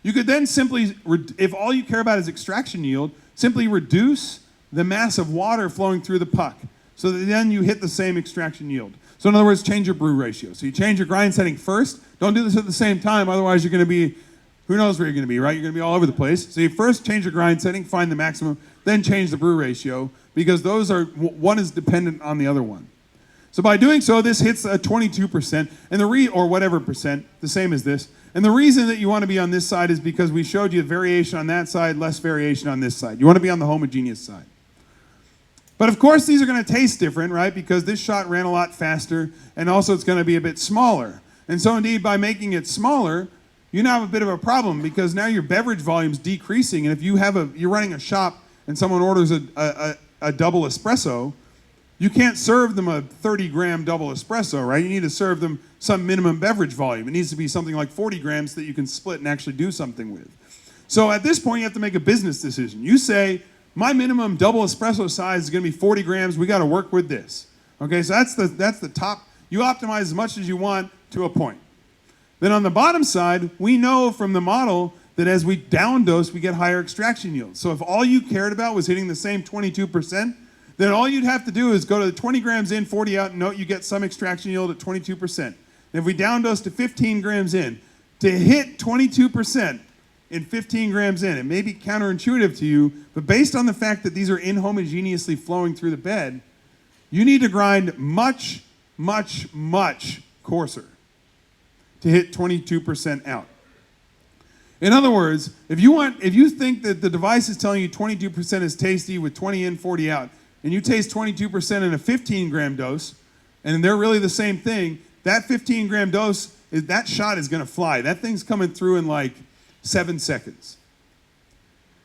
Speaker 1: you could then simply, if all you care about is extraction yield, simply reduce the mass of water flowing through the puck so that then you hit the same extraction yield. So in other words, change your brew ratio. So you change your grind setting first. Don't do this at the same time, otherwise you're going to be, who knows where you're going to be, right? You're going to be all over the place. So you first change your grind setting, find the maximum, then change the brew ratio, because those are, one is dependent on the other one. So by doing so, this hits a 22%, and or whatever percent, the same as this. And the reason that you want to be on this side is because we showed you variation on that side, less variation on this side. You want to be on the homogeneous side. But of course, these are going to taste different, right? Because this shot ran a lot faster, and also it's going to be a bit smaller. And so indeed, by making it smaller, you now have a bit of a problem, because now your beverage volume's decreasing. And if you're running a shop and someone orders a double espresso, you can't serve them a 30-gram double espresso, right? You need to serve them some minimum beverage volume. It needs to be something like 40 grams that you can split and actually do something with. So at this point, you have to make a business decision. You say, my minimum double espresso size is going to be 40 grams. We got to work with this. Okay, so that's the top. You optimize as much as you want to a point. Then on the bottom side, we know from the model that as we down dose, we get higher extraction yields. So if all you cared about was hitting the same 22%, then all you'd have to do is go to the 20 grams in, 40 out, and note you get some extraction yield at 22%. And if we down dose to 15 grams in, to hit 22% in 15 grams in, it may be counterintuitive to you, but based on the fact that these are inhomogeneously flowing through the bed, you need to grind much, much, much coarser to hit 22% out. In other words, if you think that the device is telling you 22% is tasty with 20 in, 40 out, and you taste 22% in a 15-gram dose, and they're really the same thing, that 15-gram dose, that shot is going to fly. That thing's coming through in like 7 seconds.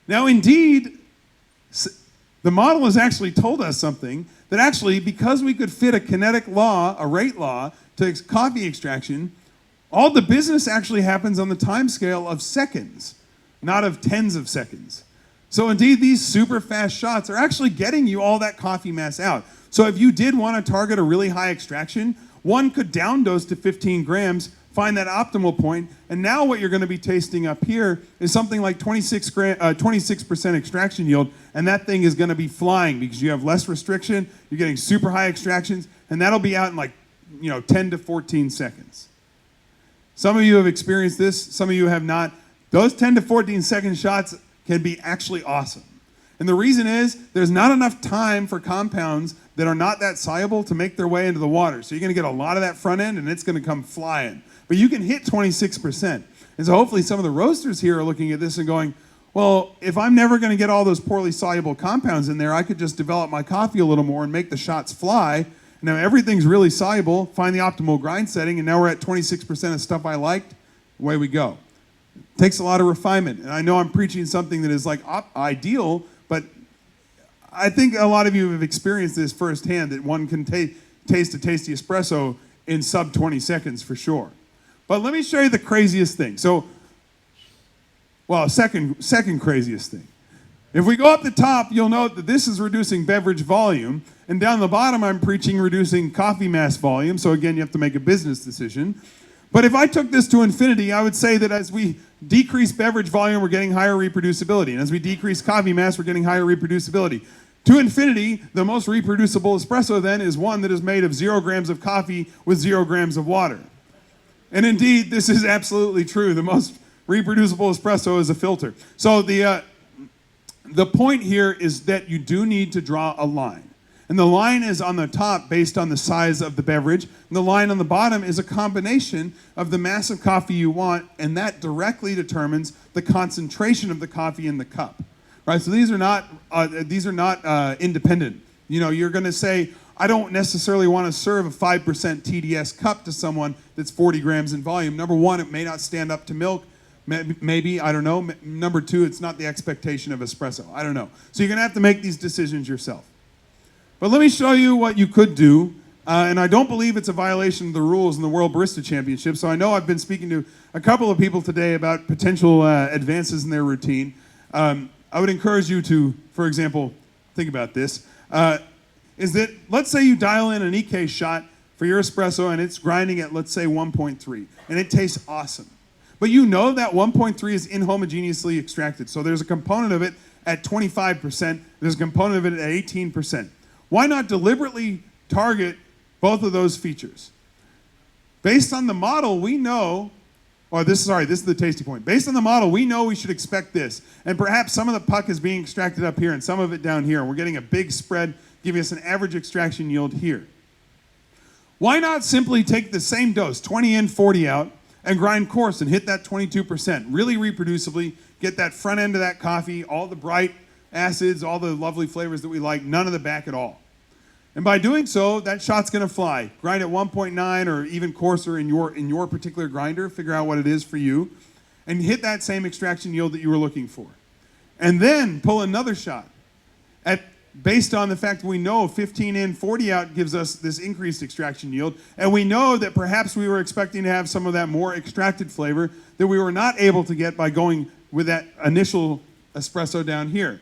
Speaker 1: Now, indeed, the model has actually told us something, that actually, because we could fit a kinetic law, a rate law, to coffee extraction, all the business actually happens on the time scale of seconds, not of tens of seconds. So indeed, these super fast shots are actually getting you all that coffee mass out. So if you did want to target a really high extraction, one could down dose to 15 grams, find that optimal point, and now what you're going to be tasting up here is something like 26% extraction yield, and that thing is going to be flying because you have less restriction, you're getting super high extractions, and that'll be out in like 10 to 14 seconds. Some of you have experienced this, some of you have not. Those 10 to 14 second shots can be actually awesome. And the reason is there's not enough time for compounds that are not that soluble to make their way into the water. So you're going to get a lot of that front end, and it's going to come flying. But you can hit 26%. And so hopefully some of the roasters here are looking at this and going, well, if I'm never going to get all those poorly soluble compounds in there, I could just develop my coffee a little more and make the shots fly. Now everything's really soluble, find the optimal grind setting, and now we're at 26% of stuff I liked. Away we go. Takes a lot of refinement. And I know I'm preaching something that is like ideal, but I think a lot of you have experienced this firsthand, that one can taste a tasty espresso in sub 20 seconds for sure. But let me show you the craziest thing. Second craziest thing. If we go up the top, you'll note that this is reducing beverage volume, and down the bottom I'm preaching reducing coffee mass volume, so again you have to make a business decision. But if I took this to infinity, I would say that as we decrease beverage volume, we're getting higher reproducibility. And as we decrease coffee mass, we're getting higher reproducibility. To infinity, the most reproducible espresso then is one that is made of 0 grams of coffee with 0 grams of water. And indeed, this is absolutely true. The most reproducible espresso is a filter. So the point here is that you do need to draw a line. And the line is on the top based on the size of the beverage. And the line on the bottom is a combination of the mass of coffee you want, and that directly determines the concentration of the coffee in the cup. Right? So these are not independent. You're going to say, I don't necessarily want to serve a 5% TDS cup to someone that's 40 grams in volume. Number one, it may not stand up to milk. Maybe, I don't know. Number two, it's not the expectation of espresso. I don't know. So you're going to have to make these decisions yourself. But let me show you what you could do. And I don't believe it's a violation of the rules in the World Barista Championship. So I know I've been speaking to a couple of people today about potential advances in their routine. I would encourage you to, for example, think about this. Is that, let's say you dial in an EK shot for your espresso and it's grinding at, let's say, 1.3. And it tastes awesome. But you know that 1.3 is inhomogeneously extracted. So there's a component of it at 25%. There's a component of it at 18%. Why not deliberately target both of those features? Based on the model, we know, this is the tasty point. Based on the model, we know we should expect this. And perhaps some of the puck is being extracted up here and some of it down here. And we're getting a big spread, giving us an average extraction yield here. Why not simply take the same dose, 20 in, 40 out, and grind coarse and hit that 22%, really reproducibly, get that front end of that coffee, all the bright acids, all the lovely flavors that we like, none of the back at all. And by doing so, that shot's gonna fly. Grind at 1.9 or even coarser in your particular grinder, figure out what it is for you, and hit that same extraction yield that you were looking for. And then pull another shot based on the fact that we know 15 in, 40 out gives us this increased extraction yield, and we know that perhaps we were expecting to have some of that more extracted flavor that we were not able to get by going with that initial espresso down here.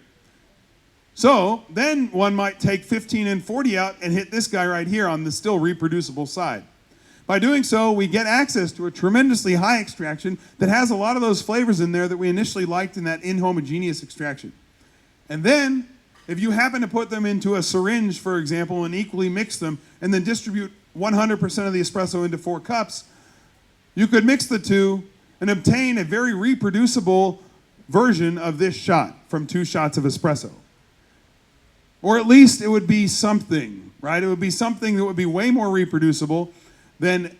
Speaker 1: So then one might take 15 in, 40 out and hit this guy right here on the still reproducible side. By doing so, we get access to a tremendously high extraction that has a lot of those flavors in there that we initially liked in that inhomogeneous extraction. And then, if you happen to put them into a syringe, for example, and equally mix them, and then distribute 100% of the espresso into 4 cups, you could mix the two and obtain a very reproducible version of this shot from 2 shots of espresso. Or at least it would be something, right? It would be something that would be way more reproducible than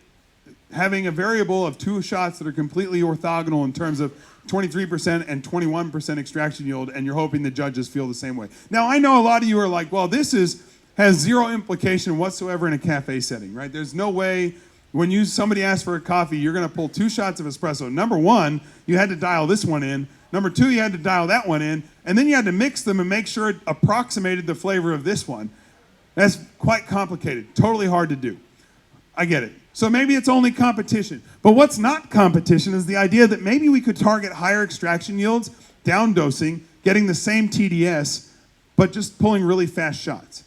Speaker 1: having a variable of 2 shots that are completely orthogonal in terms of 23% and 21% extraction yield, and you're hoping the judges feel the same way. Now, I know a lot of you are like, well, this has zero implication whatsoever in a cafe setting, right? There's no way when somebody asks for a coffee, you're going to pull 2 shots of espresso. Number one, you had to dial this one in. Number two, you had to dial that one in. And then you had to mix them and make sure it approximated the flavor of this one. That's quite complicated, totally hard to do. I get it. So maybe it's only competition. But what's not competition is the idea that maybe we could target higher extraction yields, down dosing, getting the same TDS, but just pulling really fast shots.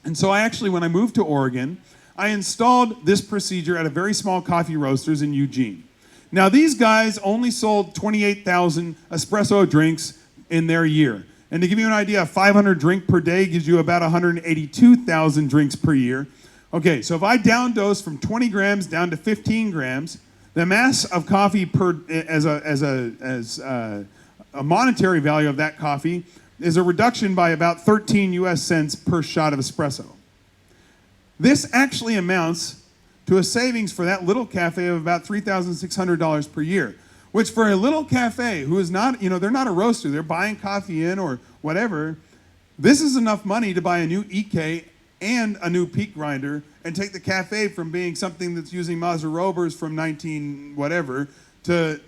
Speaker 1: And so when I moved to Oregon, I installed this procedure at a very small coffee roasters in Eugene. Now these guys only sold 28,000 espresso drinks in their year. And to give you an idea, a 500 drink per day gives you about 182,000 drinks per year. Okay, so if I down dose from 20 grams down to 15 grams, the mass of coffee as a monetary value of that coffee is a reduction by about 13 US cents per shot of espresso. This actually amounts to a savings for that little cafe of about $3,600 per year, which for a little cafe who is not, they're not a roaster, they're buying coffee in or whatever, this is enough money to buy a new EK and a new peak grinder and take the cafe from being something that's using Mazda Robers from 19 whatever to,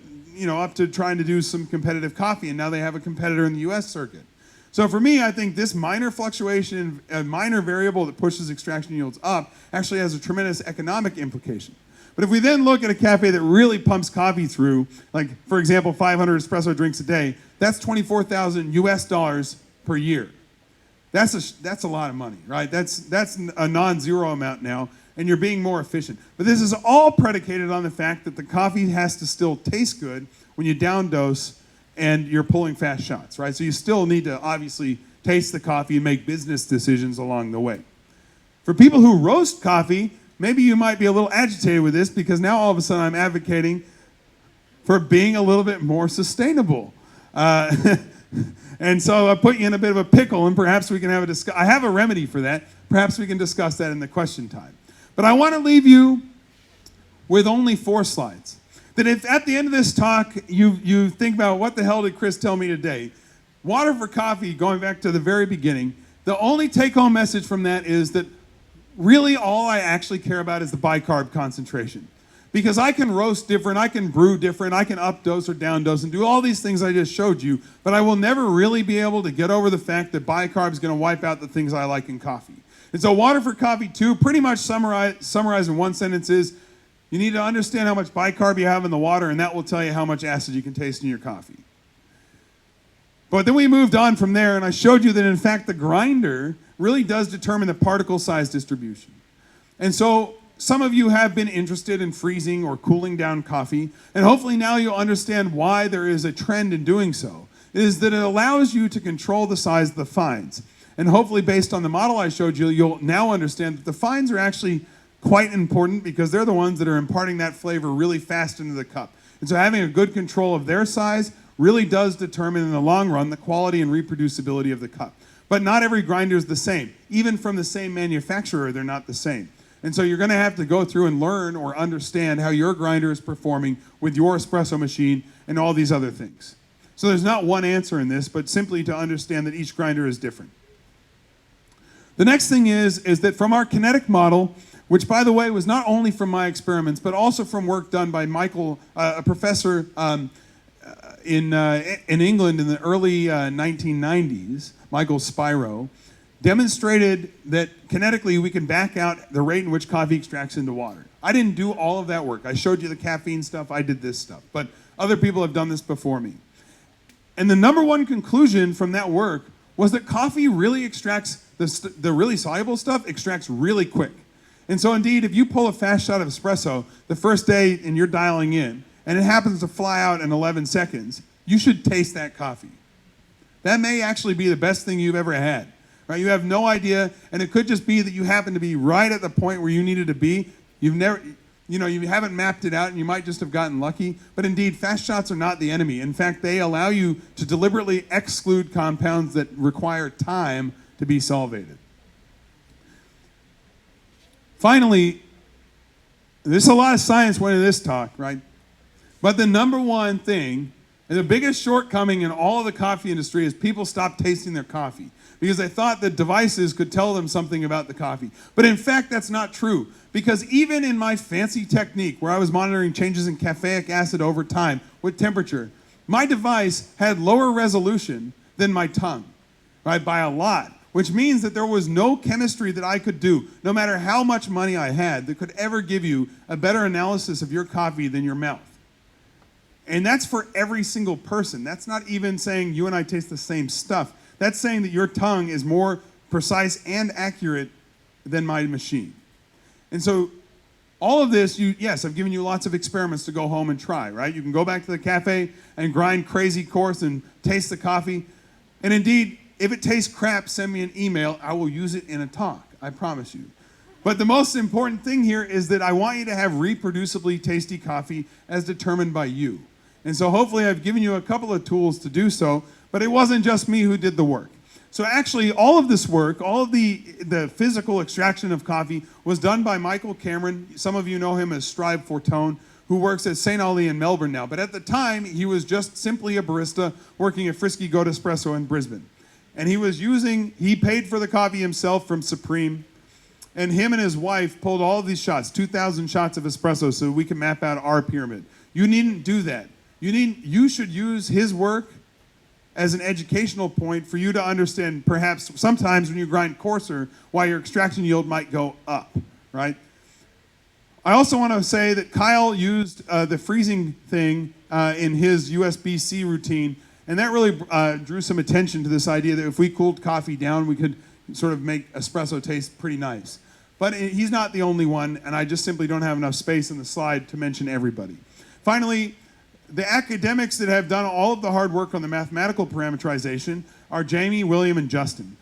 Speaker 1: up to trying to do some competitive coffee, and now they have a competitor in the US circuit. So for me, I think this minor fluctuation, a minor variable that pushes extraction yields up, actually has a tremendous economic implication. But if we then look at a cafe that really pumps coffee through, like, for example, 500 espresso drinks a day, that's 24,000 US dollars per year. That's a lot of money, right? That's a non-zero amount now, and you're being more efficient. But this is all predicated on the fact that the coffee has to still taste good when you down dose and you're pulling fast shots, right? So you still need to obviously taste the coffee and make business decisions along the way. For people who roast coffee, maybe you might be a little agitated with this because now all of a sudden I'm advocating for being a little bit more sustainable. And so I put you in a bit of a pickle, and perhaps we can have a discussion. I have a remedy for that. Perhaps we can discuss that in the question time. But I want to leave you with only 4 slides. That if at the end of this talk you think about what the hell did Chris tell me today, water for coffee, going back to the very beginning, the only take-home message from that is that really all I actually care about is the bicarb concentration. Because I can roast different, I can brew different, I can up dose or down dose and do all these things I just showed you, but I will never really be able to get over the fact that bicarb is going to wipe out the things I like in coffee. And so water for coffee 2, pretty much summarized in one sentence is, you need to understand how much bicarb you have in the water, and that will tell you how much acid you can taste in your coffee. But then we moved on from there, and I showed you that, in fact, the grinder really does determine the particle size distribution. And so some of you have been interested in freezing or cooling down coffee, and hopefully now you'll understand why there is a trend in doing so. It is that it allows you to control the size of the fines. And hopefully, based on the model I showed you, you'll now understand that the fines are actually quite important because they're the ones that are imparting that flavor really fast into the cup. And so having a good control of their size really does determine in the long run the quality and reproducibility of the cup. But not every grinder is the same. Even from the same manufacturer, they're not the same. And so you're going to have to go through and learn or understand how your grinder is performing with your espresso machine and all these other things. So there's not one answer in this, but simply to understand that each grinder is different. The next thing is that from our kinetic model, which, by the way, was not only from my experiments, but also from work done by Michael, a professor in England in the early 1990s, Michael Spiro, demonstrated that kinetically we can back out the rate in which coffee extracts into water. I didn't do all of that work. I showed you the caffeine stuff. I did this stuff. But other people have done this before me. And the number one conclusion from that work was that coffee really extracts, the really soluble stuff extracts really quick. And so indeed, if you pull a fast shot of espresso the first day and you're dialing in, and it happens to fly out in 11 seconds, you should taste that coffee. That may actually be the best thing you've ever had. Right? You have no idea, and it could just be that you happen to be right at the point where you needed to be. You haven't mapped it out, and you might just have gotten lucky. But indeed, fast shots are not the enemy. In fact, they allow you to deliberately exclude compounds that require time to be solvated. Finally, there's a lot of science went into this talk, right? But the number one thing, and the biggest shortcoming in all of the coffee industry, is people stopped tasting their coffee because they thought that devices could tell them something about the coffee. But in fact, that's not true, because even in my fancy technique where I was monitoring changes in caffeic acid over time with temperature, my device had lower resolution than my tongue, right, by a lot, which means that there was no chemistry that I could do, no matter how much money I had, that could ever give you a better analysis of your coffee than your mouth. And that's for every single person. That's not even saying you and I taste the same stuff. That's saying that your tongue is more precise and accurate than my machine. And so all of this, yes, I've given you lots of experiments to go home and try, right? You can go back to the cafe and grind crazy coarse and taste the coffee. And indeed, if it tastes crap, send me an email. I will use it in a talk, I promise you. But the most important thing here is that I want you to have reproducibly tasty coffee as determined by you. And so hopefully I've given you a couple of tools to do so, but it wasn't just me who did the work. So actually all of this work, all of the physical extraction of coffee was done by Michael Cameron. Some of you know him as Strive for Tone, who works at St. Ali in Melbourne now. But at the time, he was just simply a barista working at Frisky Goat Espresso in Brisbane. And he paid for the coffee himself from Supreme. And him and his wife pulled all of these shots, 2,000 shots of espresso, so we can map out our pyramid. You needn't do that. You should use his work as an educational point for you to understand, perhaps sometimes when you grind coarser, why your extraction yield might go up, right? I also want to say that Kyle used the freezing thing in his USB-C routine, and that really drew some attention to this idea that if we cooled coffee down, we could sort of make espresso taste pretty nice. But he's not the only one, and I just simply don't have enough space in the slide to mention everybody. Finally, the academics that have done all of the hard work on the mathematical parameterization are Jamie, William, and Justin.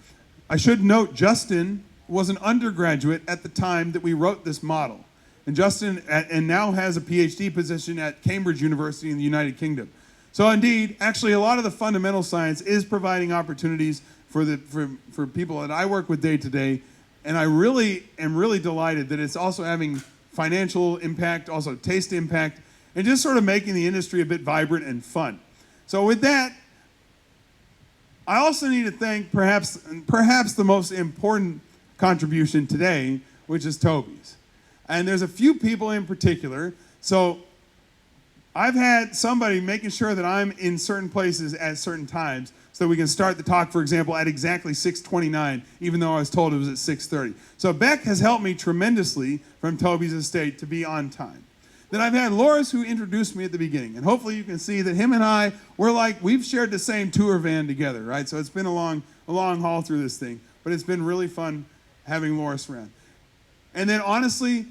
Speaker 1: I should note Justin was an undergraduate at the time that we wrote this model. And Justin now has a PhD position at Cambridge University in the United Kingdom. So indeed, actually a lot of the fundamental science is providing opportunities for people that I work with day to day. And I really am delighted that it's also having financial impact, also taste impact, and just sort of making the industry a bit vibrant and fun. So with that, I also need to thank perhaps the most important contribution today, which is Toby's. And there's a few people in particular. So I've had somebody making sure that I'm in certain places at certain times so that we can start the talk, for example, at exactly 6:29, even though I was told it was at 6:30. So Beck has helped me tremendously from Toby's estate to be on time. Then I've had Loris, who introduced me at the beginning, and hopefully you can see that him and I, we've shared the same tour van together, right? So it's been a long haul through this thing, but it's been really fun having Loris around. And then honestly,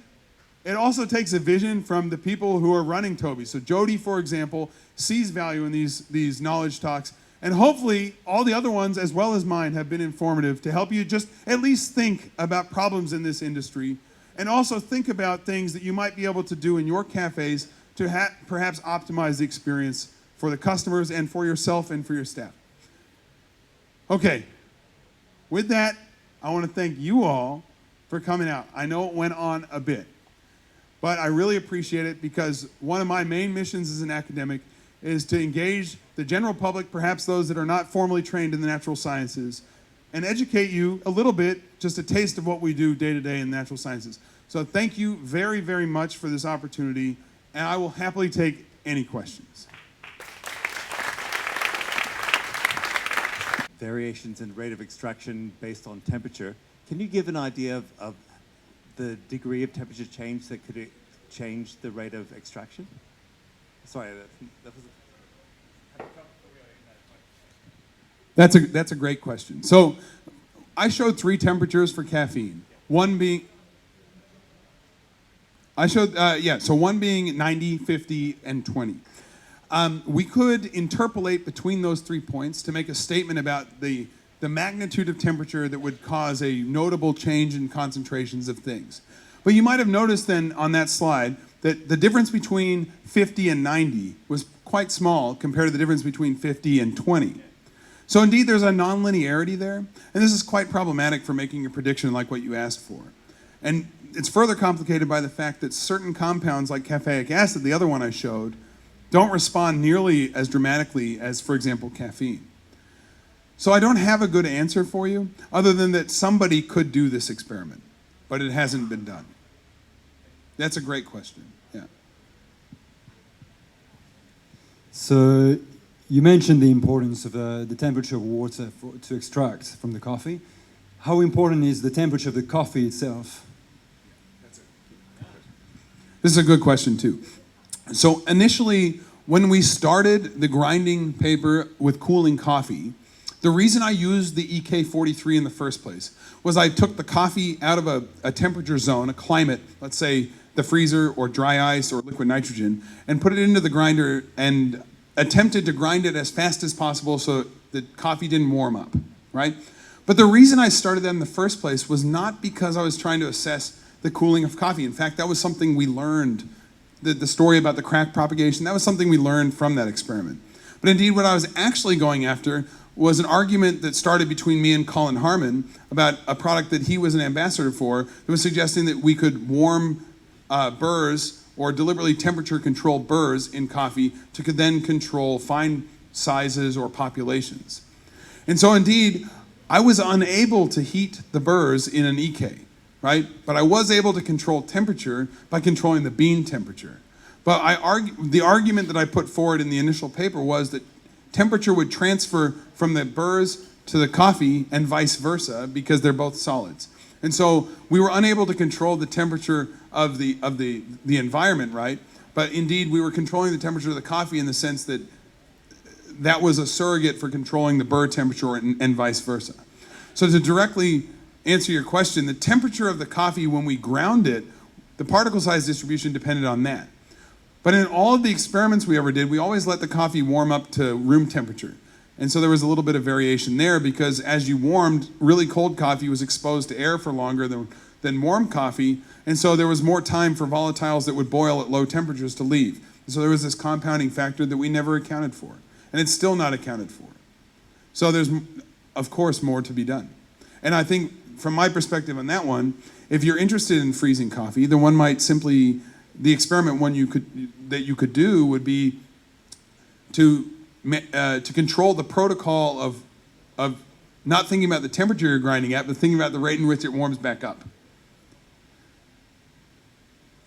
Speaker 1: it also takes a vision from the people who are running Toby. So Jody, for example, sees value in these knowledge talks, and hopefully all the other ones, as well as mine, have been informative to help you just at least think about problems in this industry, and also think about things that you might be able to do in your cafes to perhaps optimize the experience for the customers and for yourself and for your staff. Okay, with that, I want to thank you all for coming out. I know it went on a bit, but I really appreciate it because one of my main missions as an academic is to engage the general public, perhaps those that are not formally trained in the natural sciences, and educate you a little bit, just a taste of what we do day to day in natural sciences. So thank you very, very much for this opportunity, and I will happily take any questions.
Speaker 2: Variations in rate of extraction based on temperature. Can you give an idea of the degree of temperature change that could change the rate of extraction? Sorry, that was
Speaker 1: That's a great question. So I showed 3 temperatures for caffeine. One being, one being 90, 50, and 20. We could interpolate between those 3 points to make a statement about the magnitude of temperature that would cause a notable change in concentrations of things. But you might have noticed then on that slide that the difference between 50 and 90 was quite small compared to the difference between 50 and 20. So indeed, there's a nonlinearity there, and this is quite problematic for making a prediction like what you asked for. And it's further complicated by the fact that certain compounds like caffeic acid, the other one I showed, don't respond nearly as dramatically as, for example, caffeine. So I don't have a good answer for you, other than that somebody could do this experiment, but it hasn't been done. That's a great question, yeah.
Speaker 3: So you mentioned the importance of the temperature of water to extract from the coffee. How important is the temperature of the coffee itself?
Speaker 1: This is a good question too. So initially, when we started the grinding paper with cooling coffee, the reason I used the EK43 in the first place was I took the coffee out of a temperature zone, a climate, let's say the freezer or dry ice or liquid nitrogen, and put it into the grinder and attempted to grind it as fast as possible so the coffee didn't warm up, right? But the reason I started that in the first place was not because I was trying to assess the cooling of coffee. In fact, that was something we learned, the story about the crack propagation, that was something we learned from that experiment. But indeed, what I was actually going after was an argument that started between me and Colin Harmon about a product that he was an ambassador for that was suggesting that we could warm burrs or deliberately temperature control burrs in coffee to then control fine sizes or populations. And so indeed, I was unable to heat the burrs in an EK, right? But I was able to control temperature by controlling the bean temperature. But the argument that I put forward in the initial paper was that temperature would transfer from the burrs to the coffee and vice versa because they're both solids. And so we were unable to control the temperature of the environment, right? But indeed, we were controlling the temperature of the coffee in the sense that that was a surrogate for controlling the burr temperature and vice versa. So to directly answer your question, the temperature of the coffee when we ground it, the particle size distribution depended on that. But in all of the experiments we ever did, we always let the coffee warm up to room temperature. And so there was a little bit of variation there because as you warmed, really cold coffee was exposed to air for longer than warm coffee. And so there was more time for volatiles that would boil at low temperatures to leave. And so there was this compounding factor that we never accounted for. And it's still not accounted for. So there's, of course, more to be done. And I think from my perspective on that one, if you're interested in freezing coffee, then one might simply, the experiment that you could do would be to control the protocol of not thinking about the temperature you're grinding at, but thinking about the rate in which it warms back up.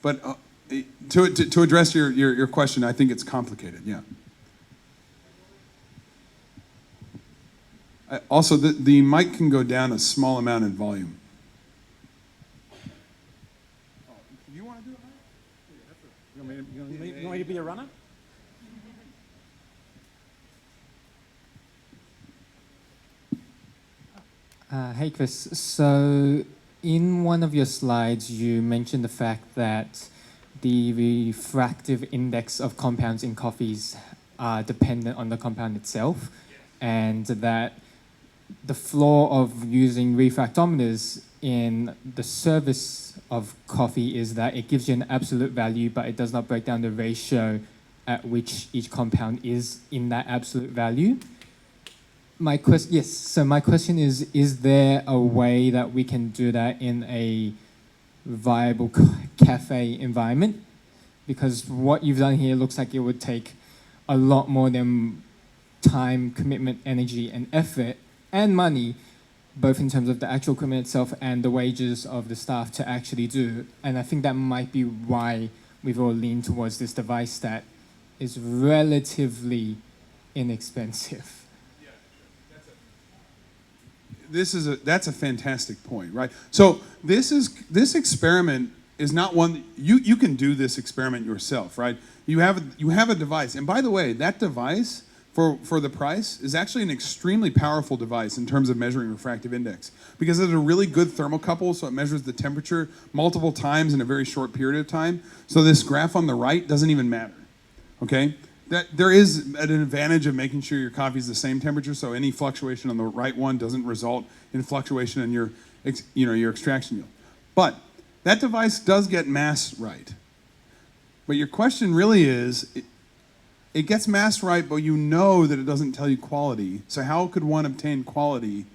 Speaker 1: But To address your question, I think it's complicated, yeah. Also, the mic can go down a small amount in volume. Do you want to do it, Mike?
Speaker 4: You want me to be a runner?
Speaker 5: Hey Chris, so in one of your slides you mentioned the fact that the refractive index of compounds in coffees are dependent on the compound itself, and that the flaw of using refractometers in the service of coffee is that it gives you an absolute value, but it does not break down the ratio at which each compound is in that absolute value. My question is there a way that we can do that in a viable cafe environment? Because what you've done here looks like it would take a lot more than time, commitment, energy, and effort, and money, both in terms of the actual equipment itself and the wages of the staff to actually do. And I think that might be why we've all leaned towards this device that is relatively inexpensive.
Speaker 1: That's a fantastic point, right? So this experiment is not one you can do this experiment yourself, right? You have a device, and by the way, that device for the price is actually an extremely powerful device in terms of measuring refractive index, because it's a really good thermocouple, so it measures the temperature multiple times in a very short period of time. So this graph on the right doesn't even matter, okay? That there is an advantage of making sure your coffee is the same temperature, so any fluctuation on the right one doesn't result in fluctuation in your extraction yield. But that device does get mass right. But your question really is, it gets mass right, but you know that it doesn't tell you quality. So how could one obtain quality?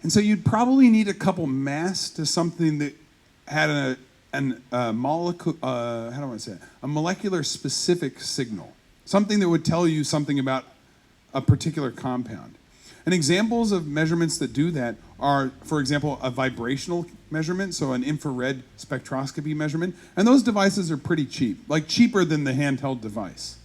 Speaker 1: And so you'd probably need a couple mass to something that had a molecular specific signal. Something that would tell you something about a particular compound. And examples of measurements that do that are, for example, a vibrational measurement, so an infrared spectroscopy measurement. And those devices are pretty cheap, like cheaper than the handheld device.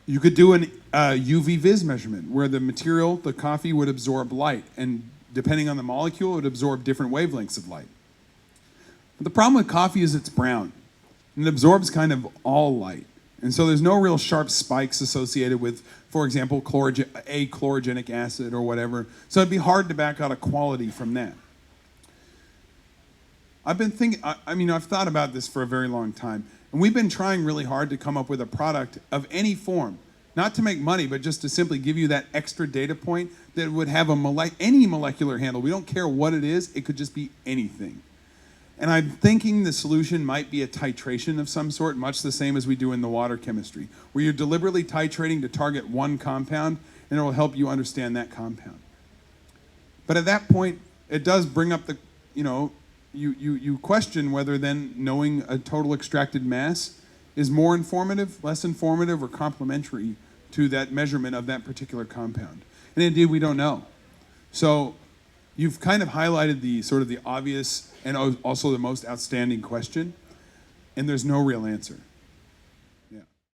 Speaker 1: You could do an UV vis measurement, where the material, the coffee, would absorb light, and depending on the molecule, it would absorb different wavelengths of light. But the problem with coffee is it's brown, and it absorbs kind of all light. And so there's no real sharp spikes associated with, for example, chlorogenic acid or whatever. So it'd be hard to back out a quality from that. I've been thinking, I've thought about this for a very long time. And we've been trying really hard to come up with a product of any form, not to make money, but just to simply give you that extra data point that would have any molecular handle. We don't care what it is, it could just be anything. And I'm thinking the solution might be a titration of some sort, much the same as we do in the water chemistry, where you're deliberately titrating to target one compound, and it will help you understand that compound. But at that point, it does bring up the, you question whether then knowing a total extracted mass is more informative, less informative, or complementary to that measurement of that particular compound. And indeed, we don't know. So you've kind of highlighted the sort of the obvious and also the most outstanding question, and there's no real answer.